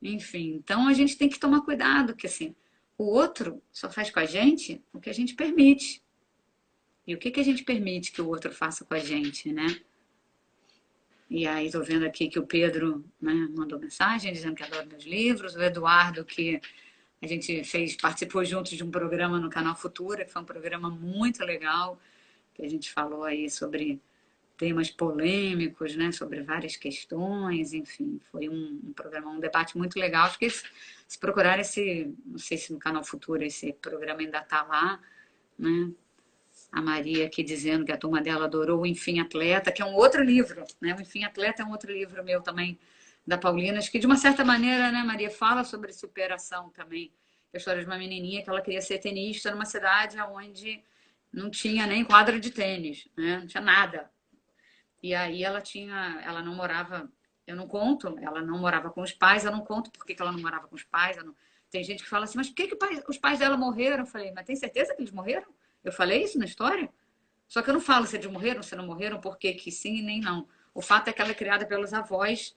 Enfim, então a gente tem que tomar cuidado, que assim, o outro só faz com a gente o que a gente permite. E o que a gente permite que o outro faça com a gente, né? E aí estou vendo aqui que o Pedro, né, mandou mensagem dizendo que adora meus livros, o Eduardo que a gente participou juntos de um programa no canal Futura, que foi um programa muito legal, que a gente falou aí sobre temas polêmicos, né, sobre várias questões, enfim, foi um programa, um debate muito legal. Acho que se procurar não sei se no canal Futura esse programa ainda está lá, né? A Maria aqui dizendo que a turma dela adorou o Enfim Atleta, que é um outro livro, né? O Enfim Atleta é um outro livro meu também, da Paulinas, que de uma certa maneira, né, Maria, fala sobre superação também. A história de uma menininha que ela queria ser tenista numa cidade onde não tinha nem quadra de tênis, né? Não tinha nada. E aí ela não morava, eu não conto, ela não morava com os pais, eu não conto por que ela não morava com os pais. Tem gente que fala assim, mas por que os pais dela morreram? Eu falei, mas tem certeza que eles morreram? Eu falei isso na história? Só que eu não falo se eles morreram, se não morreram, por que sim e nem não. O fato é que ela é criada pelos avós,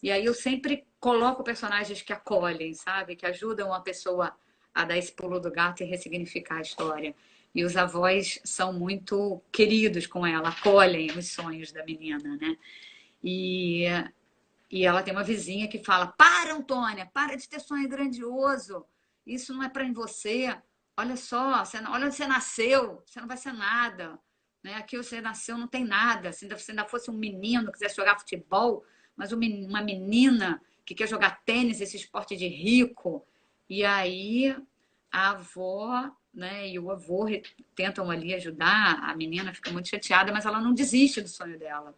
e aí eu sempre coloco personagens que acolhem, sabe? Que ajudam a pessoa a dar esse pulo do gato e ressignificar a história. E os avós são muito queridos com ela, acolhem os sonhos da menina, né? E, e ela tem uma vizinha que fala: para, Antônia, para de ter sonho grandioso. Isso não é para você. olha só, olha onde você nasceu, você não vai ser nada. Né? Aqui você nasceu, não tem nada. Se ainda fosse um menino, quisesse jogar futebol, mas uma menina que quer jogar tênis, esse esporte de rico. E aí a avó, né, e o avô tentam ali ajudar, a menina fica muito chateada, mas ela não desiste do sonho dela.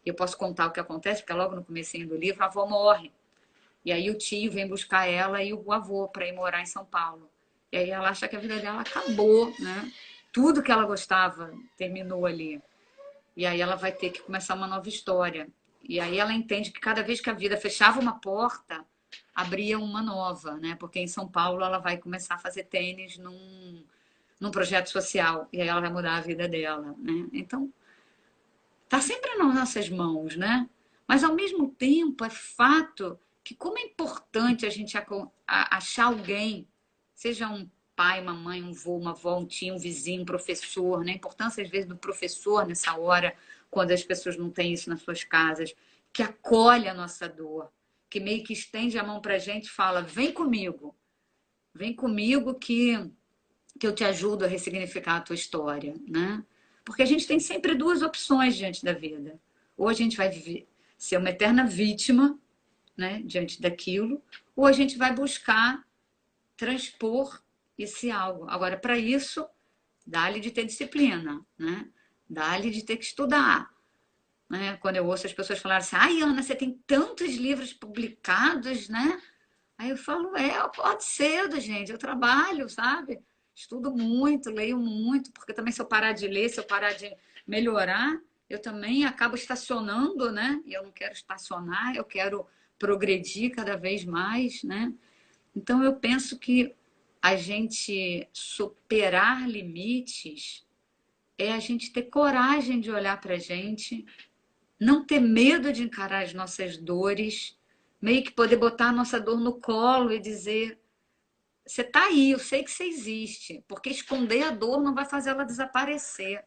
Eu posso contar o que acontece, porque logo no comecinho do livro a avó morre. E aí o tio vem buscar ela e o avô para ir morar em São Paulo. E aí ela acha que a vida dela acabou, né? Tudo que ela gostava terminou ali. E aí ela vai ter que começar uma nova história. E aí ela entende que cada vez que a vida fechava uma porta, abria uma nova, né? Porque em São Paulo ela vai começar a fazer tênis num projeto social. E aí ela vai mudar a vida dela, né? Então, tá sempre nas nossas mãos, né? Mas ao mesmo tempo é fato que como é importante a gente achar alguém, seja um pai, uma mãe, um vô, uma avó, um tio, um vizinho, um professor, né? A importância às vezes do professor nessa hora, quando as pessoas não têm isso nas suas casas, que acolhe a nossa dor, que meio que estende a mão pra gente e fala: vem comigo que eu te ajudo a ressignificar a tua história, né? Porque a gente tem sempre duas opções diante da vida. Ou a gente vai viver, ser uma eterna vítima, né, diante daquilo, ou a gente vai buscar transpor esse algo. Agora, para isso, dá-lhe de ter disciplina, né? Dá-lhe de ter que estudar. Né? Quando eu ouço as pessoas falarem assim: ai, Ana, você tem tantos livros publicados, né? Aí eu falo: eu acordo cedo, gente, eu trabalho, sabe? Estudo muito, leio muito, porque também se eu parar de ler, se eu parar de melhorar, eu também acabo estacionando, né? E eu não quero estacionar, eu quero progredir cada vez mais, né? Então eu penso que a gente superar limites é a gente ter coragem de olhar para a gente, não ter medo de encarar as nossas dores, meio que poder botar a nossa dor no colo e dizer: você está aí, eu sei que você existe, porque esconder a dor não vai fazer ela desaparecer.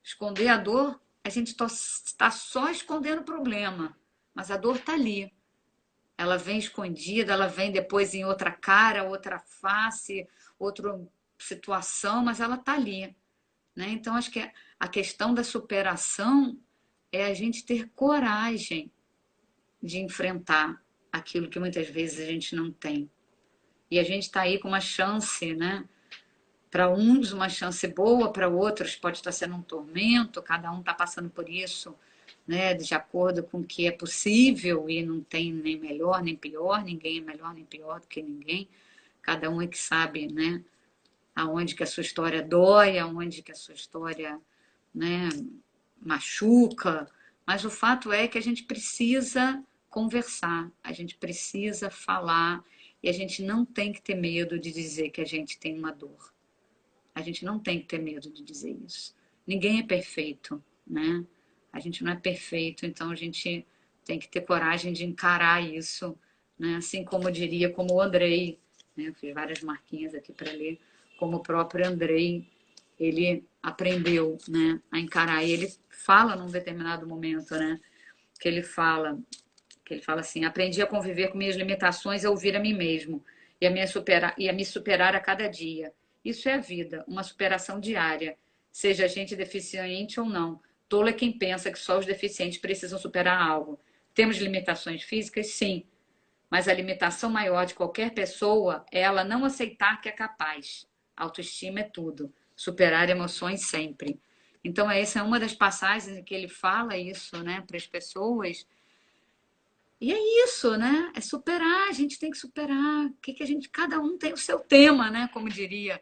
Esconder a dor, a gente está só escondendo o problema, mas a dor está ali. Ela vem escondida, ela vem depois em outra cara, outra face, outra situação, mas ela está ali. Né? Então, acho que a questão da superação é a gente ter coragem de enfrentar aquilo que muitas vezes a gente não tem. E a gente está aí com uma chance, né? Para uns, uma chance boa, para outros pode estar sendo um tormento, cada um está passando por isso, né? De acordo com o que é possível, e não tem nem melhor nem pior, ninguém é melhor nem pior do que ninguém, cada um é que sabe, né? Aonde que a sua história dói, aonde que a sua história, né, machuca, mas o fato é que a gente precisa conversar, a gente precisa falar e a gente não tem que ter medo de dizer que a gente tem uma dor. A gente não tem que ter medo de dizer isso. Ninguém é perfeito, né? A gente não é perfeito, então a gente tem que ter coragem de encarar isso, né? Assim como eu diria, como o Andrei, né? Eu fiz várias marquinhas aqui para ler, como o próprio Andrei, ele aprendeu, né, a encarar. E ele fala num determinado momento, né, que ele fala assim: aprendi a conviver com minhas limitações e a ouvir a mim mesmo e a me superar a cada dia. Isso é a vida, uma superação diária, seja a gente deficiente ou não. Tolo é quem pensa que só os deficientes precisam superar algo. Temos limitações físicas? Sim, mas a limitação maior de qualquer pessoa é ela não aceitar que é capaz. Autoestima é tudo. Superar emoções sempre. Então, essa é uma das passagens em que ele fala isso, né, para as pessoas. E é isso, né? É superar, a gente tem que superar. O que a gente, cada um tem o seu tema, né? Como diria,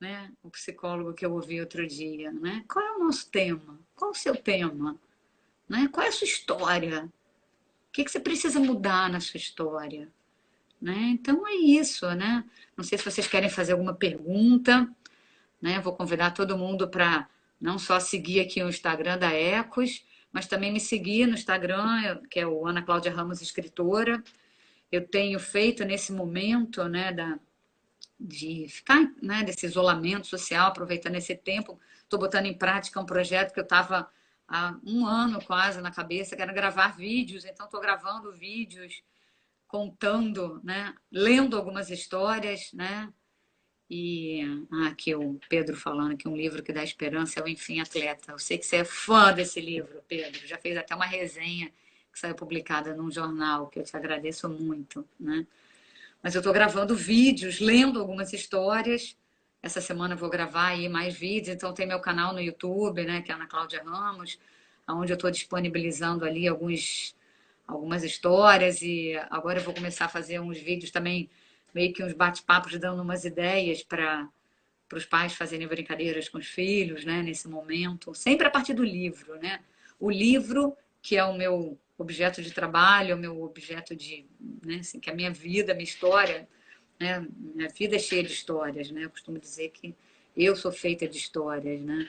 né, o psicólogo que eu ouvi outro dia, né? Qual é o nosso tema? Qual é o seu tema? Né? Qual é a sua história? O que você precisa mudar na sua história? Né? Então é isso, né? Não sei se vocês querem fazer alguma pergunta, né? Vou convidar todo mundo para não só seguir aqui o Instagram da Ecos, mas também me seguir no Instagram, que é o Ana Cláudia Ramos Escritora. Eu tenho feito nesse momento, né, de ficar, né, desse isolamento social, aproveitando esse tempo, estou botando em prática um projeto que eu estava há um ano quase na cabeça, que era gravar vídeos, então estou gravando vídeos contando, né, lendo algumas histórias, né, E aqui o Pedro falando que um livro que dá esperança é o Enfim Atleta. Eu sei que você é fã desse livro, Pedro. Já fez até uma resenha que saiu publicada num jornal, que eu te agradeço muito, né? Mas eu estou gravando vídeos, lendo algumas histórias. Essa semana eu vou gravar aí mais vídeos. Então tem meu canal no YouTube, né, que é Ana Cláudia Ramos, onde eu estou disponibilizando ali algumas histórias. E agora eu vou começar a fazer uns vídeos também, meio que uns bate-papos, dando umas ideias para os pais fazerem brincadeiras com os filhos, né, nesse momento. Sempre a partir do livro, né? O livro, que é o meu objeto de trabalho, o meu objeto de, né, assim, que é a minha vida, a minha história, né? Minha vida é cheia de histórias, né? Eu costumo dizer que eu sou feita de histórias, né?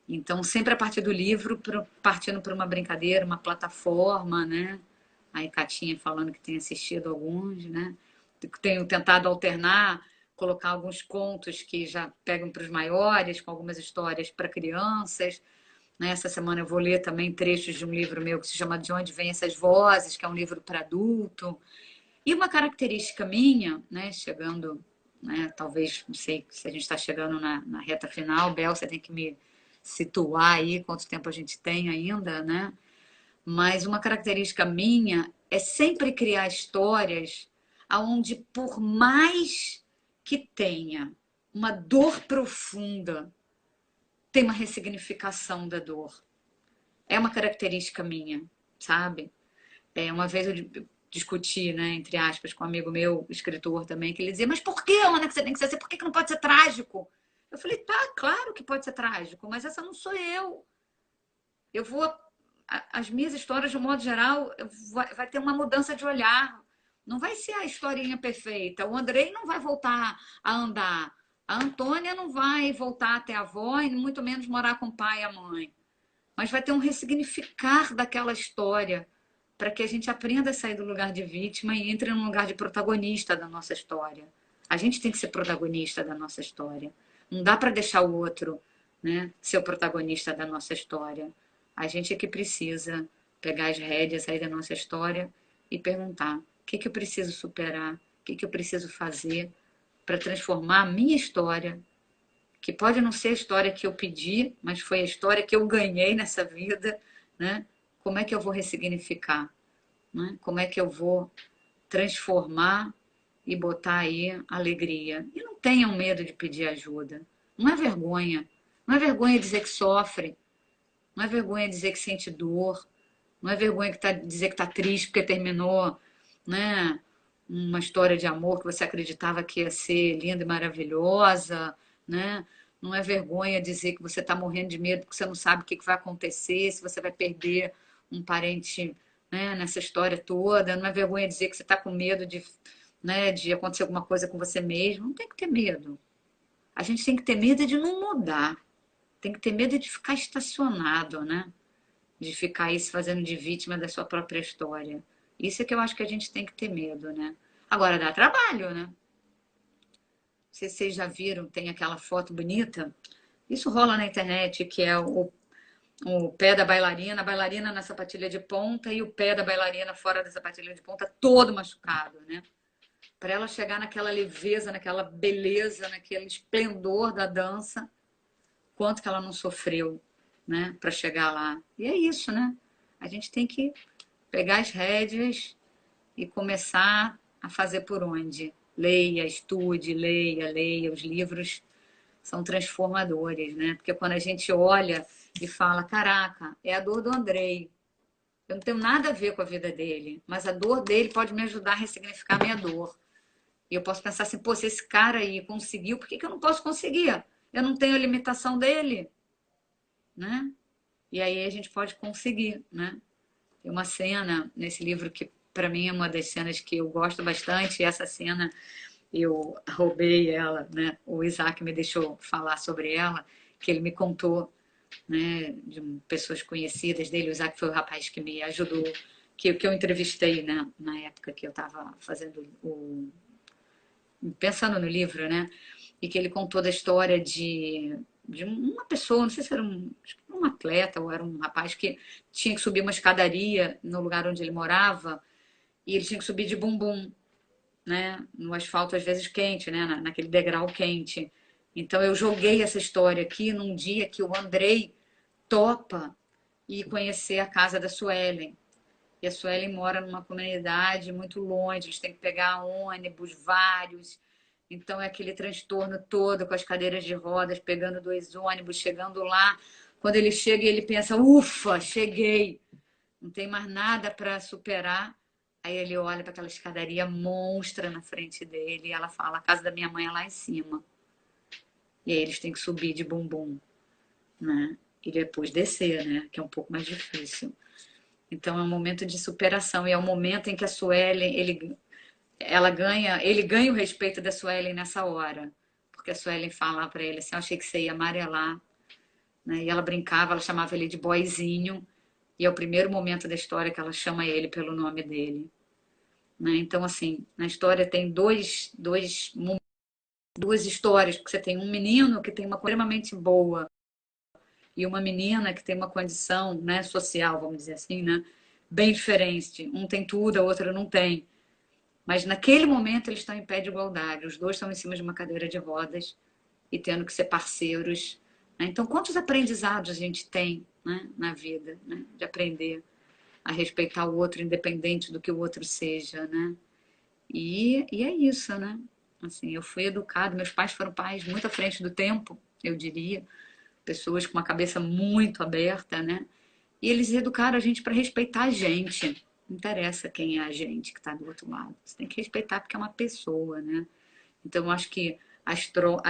Então, sempre a partir do livro, partindo para uma brincadeira, uma plataforma, né? Aí Catinha falando que tem assistido alguns, né? Tenho tentado alternar, colocar alguns contos que já pegam para os maiores, com algumas histórias para crianças. Essa semana eu vou ler também trechos de um livro meu que se chama De Onde Vêm Essas Vozes, que é um livro para adulto. E uma característica minha, né, chegando, né, talvez, não sei se a gente está chegando na reta final, Bel, você tem que me situar aí quanto tempo a gente tem ainda, né? Mas uma característica minha é sempre criar histórias aonde, por mais que tenha uma dor profunda, tem uma ressignificação da dor. É uma característica minha, sabe? Uma vez eu discuti, né, entre aspas, com um amigo meu, escritor também, que ele dizia, mas por que, Ana, que você tem que ser assim? Por que não pode ser trágico? Eu falei, tá, claro que pode ser trágico, mas essa não sou eu. Eu vou. As minhas histórias, de um modo geral, vai ter uma mudança de olhar. Não vai ser a historinha perfeita. O Andrei não vai voltar a andar. A Antônia não vai voltar até a avó e muito menos morar com o pai e a mãe. Mas vai ter um ressignificar daquela história para que a gente aprenda a sair do lugar de vítima e entre no lugar de protagonista da nossa história. A gente tem que ser protagonista da nossa história. Não dá para deixar o outro, né, ser o protagonista da nossa história. A gente é que precisa pegar as rédeas aí da nossa história e perguntar: o que eu preciso superar? O que eu preciso fazer para transformar a minha história, que pode não ser a história que eu pedi, mas foi a história que eu ganhei nessa vida, né? Como é que eu vou ressignificar? Né? Como é que eu vou transformar e botar aí alegria? E não tenham medo de pedir ajuda. Não é vergonha. Não é vergonha dizer que sofre. Não é vergonha dizer que sente dor. Não é vergonha dizer que está triste porque terminou, né, uma história de amor que você acreditava que ia ser linda e maravilhosa, né? Não é vergonha dizer que você está morrendo de medo porque você não sabe o que vai acontecer, se você vai perder um parente, né, nessa história toda. Não é vergonha dizer que você está com medo de, né, de acontecer alguma coisa com você mesmo. Não tem que ter medo. A gente tem que ter medo de não mudar. Tem que ter medo de ficar estacionado, né? De ficar aí se fazendo de vítima da sua própria história. Isso é que eu acho que a gente tem que ter medo, né? Agora dá trabalho, né? Não sei se vocês já viram, tem aquela foto bonita. Isso rola na internet, que é o pé da bailarina, a bailarina na sapatilha de ponta e o pé da bailarina fora da sapatilha de ponta, todo machucado, né? Para ela chegar naquela leveza, naquela beleza, naquele esplendor da dança, quanto que ela não sofreu, né, para chegar lá. E é isso, né? A gente tem que pegar as rédeas e começar a fazer por onde? Leia, estude, leia, leia. Os livros são transformadores, né? Porque quando a gente olha e fala, caraca, é a dor do Andrei. Eu não tenho nada a ver com a vida dele, mas a dor dele pode me ajudar a ressignificar a minha dor. E eu posso pensar assim, pô, se esse cara aí conseguiu, por que eu não posso conseguir? Eu não tenho a limitação dele, né? E aí a gente pode conseguir, né? Tem uma cena nesse livro que para mim é uma das cenas que eu gosto bastante, e essa cena eu roubei ela, né? O Isaac me deixou falar sobre ela, que ele me contou, né, de pessoas conhecidas dele. O Isaac foi o rapaz que me ajudou, que eu entrevistei, né, na época que eu estava fazendo pensando no livro, né? E que ele contou da história de uma pessoa, não sei se era um atleta ou era um rapaz que tinha que subir uma escadaria no lugar onde ele morava e ele tinha que subir de bumbum, né, no asfalto às vezes quente, né, naquele degrau quente. Então eu joguei essa história aqui num dia que o Andrei topa ir conhecer a casa da Suelen. E a Suelen mora numa comunidade muito longe, eles têm que pegar ônibus, vários. Então é aquele transtorno todo com as cadeiras de rodas, pegando 2 ônibus, chegando lá. Quando ele chega, ele pensa: ufa, cheguei, não tem mais nada para superar. Aí ele olha para aquela escadaria monstra na frente dele e ela fala: a casa da minha mãe é lá em cima. E aí eles têm que subir de bumbum, né? E depois descer, né? Que é um pouco mais difícil. Então é um momento de superação e é um momento em que a Suelen, ele ganha o respeito da Suelen nessa hora, porque a Suelen fala para ele assim: eu achei que você ia amarelar, né? E ela brincava, ela chamava ele de boyzinho, e é o primeiro momento da história que ela chama ele pelo nome dele, né? Então assim, na história tem duas histórias, porque você tem um menino que tem uma coisa extremamente boa e uma menina que tem uma condição, né, social, vamos dizer assim, né, bem diferente. Um tem tudo, a outra não tem. Mas naquele momento eles estão em pé de igualdade. Os dois estão em cima de uma cadeira de rodas e tendo que ser parceiros, né? Então, quantos aprendizados a gente tem, né, na vida, né, de aprender a respeitar o outro, independente do que o outro seja, né? E é isso, né? Assim, eu fui educada, meus pais foram pais muito à frente do tempo, eu diria, pessoas com uma cabeça muito aberta, né? E eles educaram a gente para respeitar a gente. Não interessa quem é a gente que está do outro lado. Você tem que respeitar porque é uma pessoa, né? Então, eu acho que a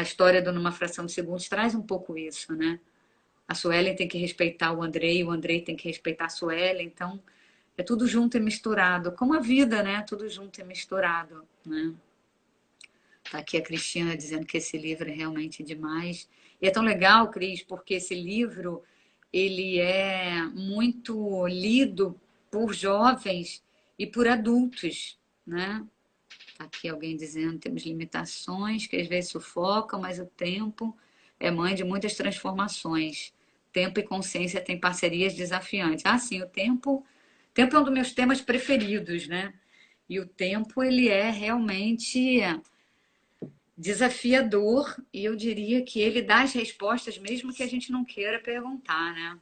história do Numa Fração de Segundos traz um pouco isso, né? A Suelen tem que respeitar o Andrei tem que respeitar a Suelen. Então, é tudo junto e misturado. Como a vida, né? Tudo junto e misturado, né? Tá aqui a Cristina dizendo que esse livro é realmente demais. E é tão legal, Cris, porque esse livro ele é muito lido por jovens e por adultos, né? Tá aqui alguém dizendo temos limitações que às vezes sufocam, mas o tempo é mãe de muitas transformações. Tempo e consciência têm parcerias desafiantes. Ah, sim, tempo é um dos meus temas preferidos, né? E o tempo ele é realmente desafiador e eu diria que ele dá as respostas mesmo que a gente não queira perguntar, né?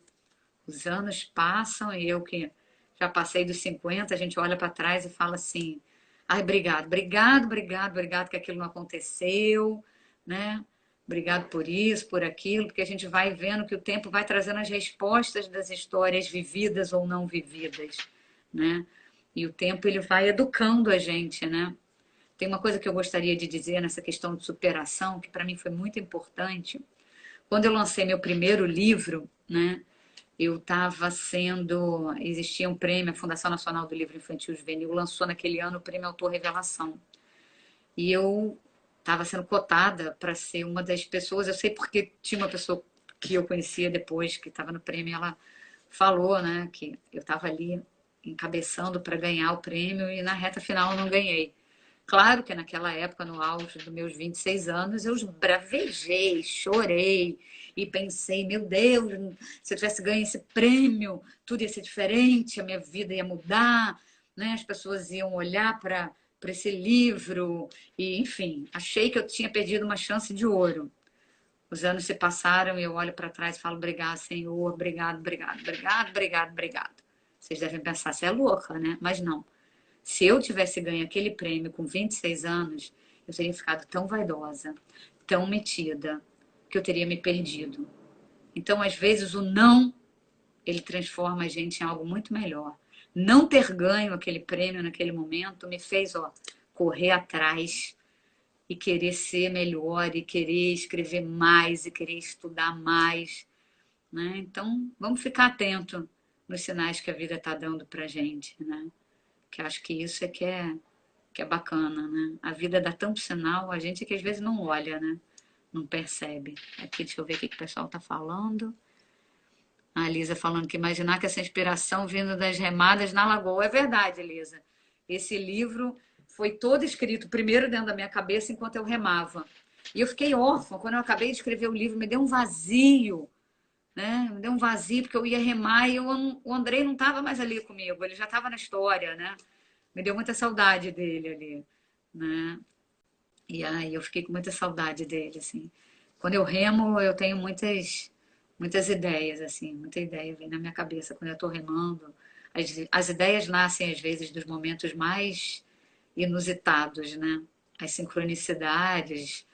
Os anos passam e eu que já passei dos 50, a gente olha para trás e fala assim: ai, obrigado, obrigado, obrigado, obrigado que aquilo não aconteceu, né? Obrigado por isso, por aquilo, porque a gente vai vendo que o tempo vai trazendo as respostas das histórias vividas ou não vividas, né? E o tempo ele vai educando a gente, né? Tem uma coisa que eu gostaria de dizer nessa questão de superação, que para mim foi muito importante. Quando eu lancei meu primeiro livro, né, eu estava sendo. Existia um prêmio, a Fundação Nacional do Livro Infantil e Juvenil lançou naquele ano o prêmio Autor Revelação. E eu estava sendo cotada para ser uma das pessoas. Eu sei porque tinha uma pessoa que eu conhecia depois, que estava no prêmio, ela falou, né, que eu estava ali encabeçando para ganhar o prêmio e na reta final eu não ganhei. Claro que naquela época, no auge dos meus 26 anos, eu bravejei, chorei e pensei, meu Deus, se eu tivesse ganho esse prêmio, tudo ia ser diferente, a minha vida ia mudar, né? As pessoas iam olhar para esse livro e, enfim, achei que eu tinha perdido uma chance de ouro. Os anos se passaram e eu olho para trás e falo, obrigado, Senhor, obrigado, obrigado, obrigado, obrigado, obrigado. Vocês devem pensar, você é louca, né? Mas não. Se eu tivesse ganho aquele prêmio com 26 anos, eu teria ficado tão vaidosa, tão metida, que eu teria me perdido. Então, às vezes, o não, ele transforma a gente em algo muito melhor. Não ter ganho aquele prêmio naquele momento me fez, ó, correr atrás e querer ser melhor, e querer escrever mais, e querer estudar mais, né? Então, vamos ficar atento nos sinais que a vida está dando para gente, né? Que acho que isso é que é bacana, né? A vida dá tanto sinal, a gente é que às vezes não olha, né? Não percebe. Aqui, deixa eu ver o que o pessoal tá falando. A Elisa falando que imaginar que essa inspiração vindo das remadas na lagoa. É verdade, Elisa. Esse livro foi todo escrito primeiro dentro da minha cabeça enquanto eu remava. E eu fiquei órfã. Quando eu acabei de escrever o livro, me deu um vazio, né? Me deu um vazio porque eu ia remar e o Andrei não estava mais ali comigo. Ele já estava na história, né? Me deu muita saudade dele ali, né? E aí eu fiquei com muita saudade dele, assim. Quando eu remo, eu tenho muitas ideias, assim, muita ideia vem na minha cabeça quando eu estou remando. As ideias nascem, às vezes, dos momentos mais inusitados, né? As sincronicidades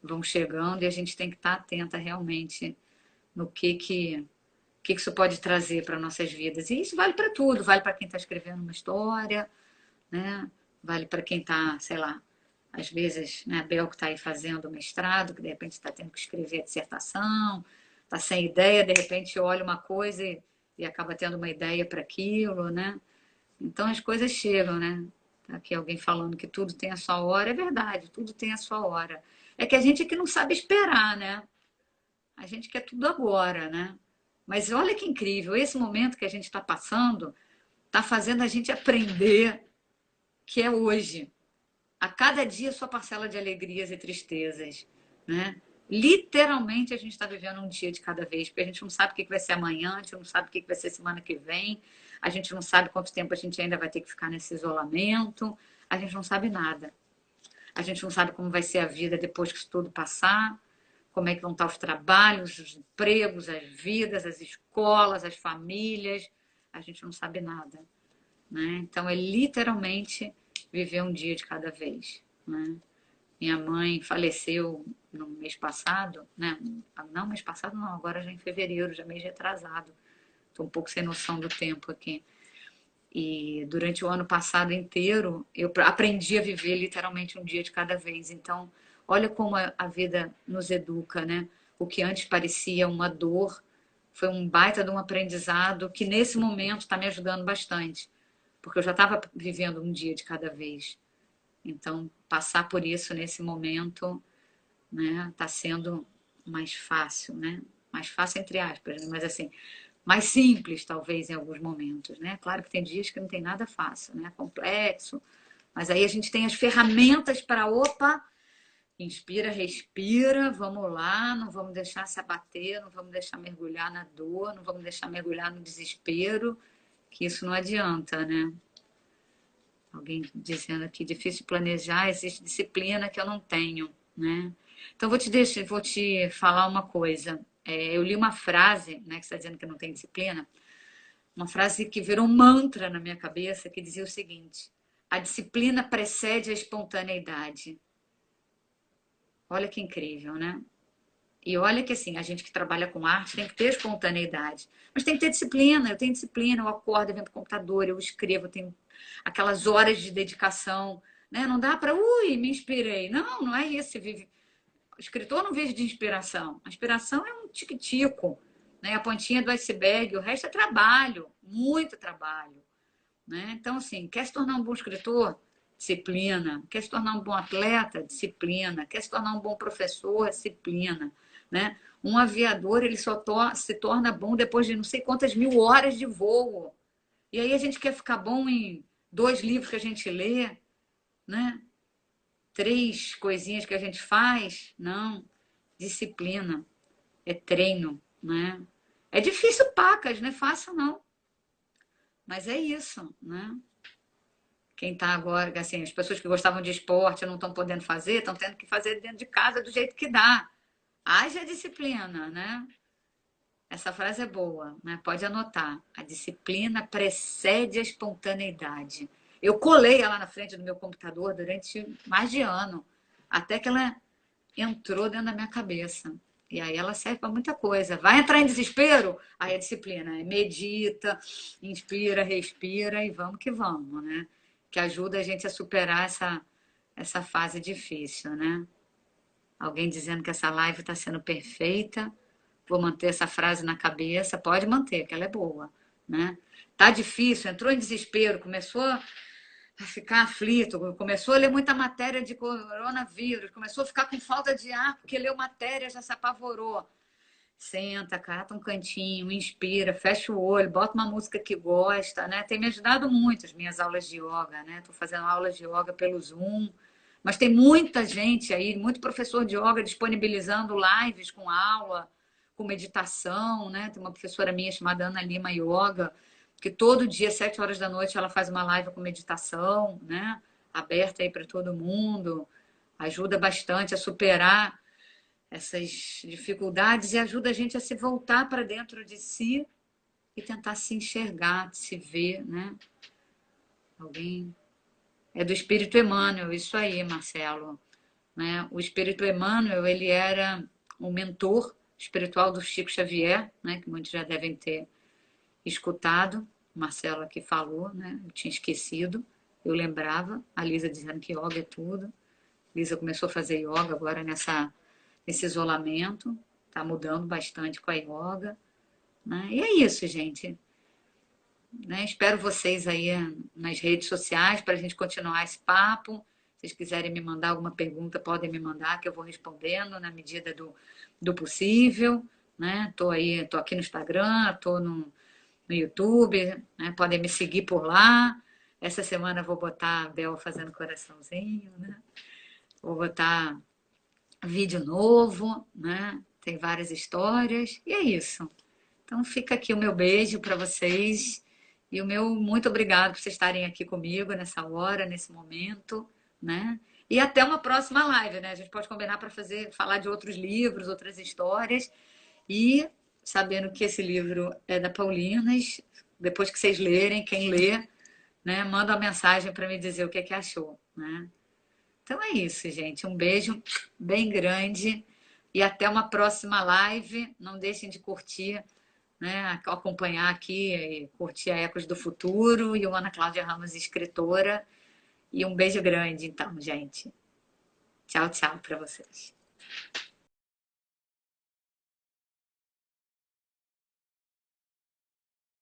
vão chegando e a gente tem que estar atenta realmente no que isso pode trazer para nossas vidas. E isso vale para tudo, vale para quem está escrevendo uma história, né? Vale para quem está, sei lá, às vezes, né, a Bel que está aí fazendo o mestrado, que de repente está tendo que escrever a dissertação, está sem ideia, de repente olha uma coisa e acaba tendo uma ideia para aquilo, né? Então as coisas chegam, né? Tá aqui alguém falando que tudo tem a sua hora, é verdade, tudo tem a sua hora. É que a gente é que não sabe esperar, né? A gente quer tudo agora, né? Mas olha que incrível, esse momento que a gente está passando está fazendo a gente aprender que é hoje. A cada dia sua parcela de alegrias e tristezas, né? Literalmente a gente está vivendo um dia de cada vez, porque a gente não sabe o que vai ser amanhã, a gente não sabe o que vai ser semana que vem, a gente não sabe quanto tempo a gente ainda vai ter que ficar nesse isolamento, a gente não sabe nada. A gente não sabe como vai ser a vida depois que isso tudo passar, como é que vão estar os trabalhos, os empregos, as vidas, as escolas, as famílias. A gente não sabe nada, né? Então é literalmente viver um dia de cada vez, né? Minha mãe faleceu no mês passado, né? Não, mês passado não, agora já em fevereiro, já mês retrasado. Estou um pouco sem noção do tempo aqui. E durante o ano passado inteiro, eu aprendi a viver literalmente um dia de cada vez. Então, olha como a vida nos educa, né? O que antes parecia uma dor, foi um baita de um aprendizado que nesse momento está me ajudando bastante. Porque eu já estava vivendo um dia de cada vez. Então, passar por isso nesse momento, né, tá sendo mais fácil, né? Mais fácil entre aspas, né? Mas assim, mais simples talvez em alguns momentos, né? Claro que tem dias que não tem nada fácil, né? Complexo, mas aí a gente tem as ferramentas para, opa, inspira, respira, vamos lá, não vamos deixar se abater, não vamos deixar mergulhar na dor, não vamos deixar mergulhar no desespero, que isso não adianta, né? Alguém dizendo aqui, difícil planejar, existe disciplina que eu não tenho, né? Então, vou te falar uma coisa. Eu li uma frase, né, que você está dizendo que não tem disciplina, uma frase que virou um mantra na minha cabeça, que dizia o seguinte: a disciplina precede a espontaneidade. Olha que incrível, né? E olha que assim, a gente que trabalha com arte tem que ter espontaneidade. Mas tem que ter disciplina. Eu tenho disciplina, eu acordo, eu venho para o computador, eu escrevo, eu tenho aquelas horas de dedicação. Né? Não dá para, me inspirei. Não, não é isso. Você vive... O escritor não vive de inspiração. A inspiração é um tique-tico, né? A pontinha do iceberg, o resto é trabalho, muito trabalho. Né? Então, assim, quer se tornar um bom escritor? Disciplina. Quer se tornar um bom atleta? Disciplina. Quer se tornar um bom professor? Disciplina. Né? Um aviador, ele só se torna bom depois de não sei quantas mil horas de voo. E aí a gente quer ficar bom em 2 livros que a gente lê, né? 3 coisinhas que a gente faz. Não. Disciplina. É treino, né? É difícil, pacas, não é fácil, não. Mas é isso, né? Quem está agora, assim, as pessoas que gostavam de esporte não estão podendo fazer, estão tendo que fazer dentro de casa do jeito que dá. Haja disciplina, né? Essa frase é boa, né? Pode anotar. A disciplina precede a espontaneidade. Eu colei ela na frente do meu computador durante mais de ano, até que ela entrou dentro da minha cabeça. E aí ela serve para muita coisa. Vai entrar em desespero? Aí a disciplina medita, inspira, respira e vamos que vamos, né? Que ajuda a gente a superar essa fase difícil, né? Alguém dizendo que essa live está sendo perfeita. Vou manter essa frase na cabeça. Pode manter, que ela é boa, né? Tá difícil, entrou em desespero, começou a ficar aflito, começou a ler muita matéria de coronavírus, começou a ficar com falta de ar porque leu matéria, já se apavorou. Senta, cata um cantinho, inspira, fecha o olho, bota uma música que gosta, né? Tem me ajudado muito as minhas aulas de yoga, né? Estou fazendo aulas de yoga pelo Zoom, mas tem muita gente aí, muito professor de yoga disponibilizando lives com aula, com meditação, né? Tem uma professora minha chamada Ana Lima Yoga, que todo dia, 7 horas da noite, ela faz uma live com meditação, né? aberta aí para todo mundo, ajuda bastante a superar essas dificuldades e ajuda a gente a se voltar para dentro de si e tentar se enxergar, se ver, né? Alguém é do Espírito Emmanuel, isso aí, Marcelo, né? O Espírito Emmanuel, ele era o mentor espiritual do Chico Xavier, né? Que muitos já devem ter escutado. Marcelo aqui falou, né? Eu tinha esquecido, eu lembrava. A Lisa dizendo que yoga é tudo. A Lisa começou a fazer yoga agora nesse isolamento, tá mudando bastante com a yoga, né? E é isso, gente. Né? Espero vocês aí nas redes sociais para a gente continuar esse papo. Se vocês quiserem me mandar alguma pergunta, podem me mandar, que eu vou respondendo na medida do possível. Né? Tô aqui no Instagram, tô no YouTube, né? Podem me seguir por lá. Essa semana eu vou botar a Bel fazendo coraçãozinho, né? Vou botar vídeo novo, né? Tem várias histórias, e é isso. Então fica aqui o meu beijo para vocês e o meu muito obrigado por vocês estarem aqui comigo nessa hora, nesse momento, né? E até uma próxima live, né? A gente pode combinar para falar de outros livros, outras histórias e sabendo que esse livro é da Paulinas, depois que vocês lerem, quem lê, né, manda uma mensagem para me dizer o que é que achou, né? Então é isso, gente. Um beijo bem grande e até uma próxima live. Não deixem de curtir, né, acompanhar aqui e curtir a Ecos do Futuro e o Ana Cláudia Ramos, escritora. E um beijo grande, então, gente. Tchau, tchau para vocês.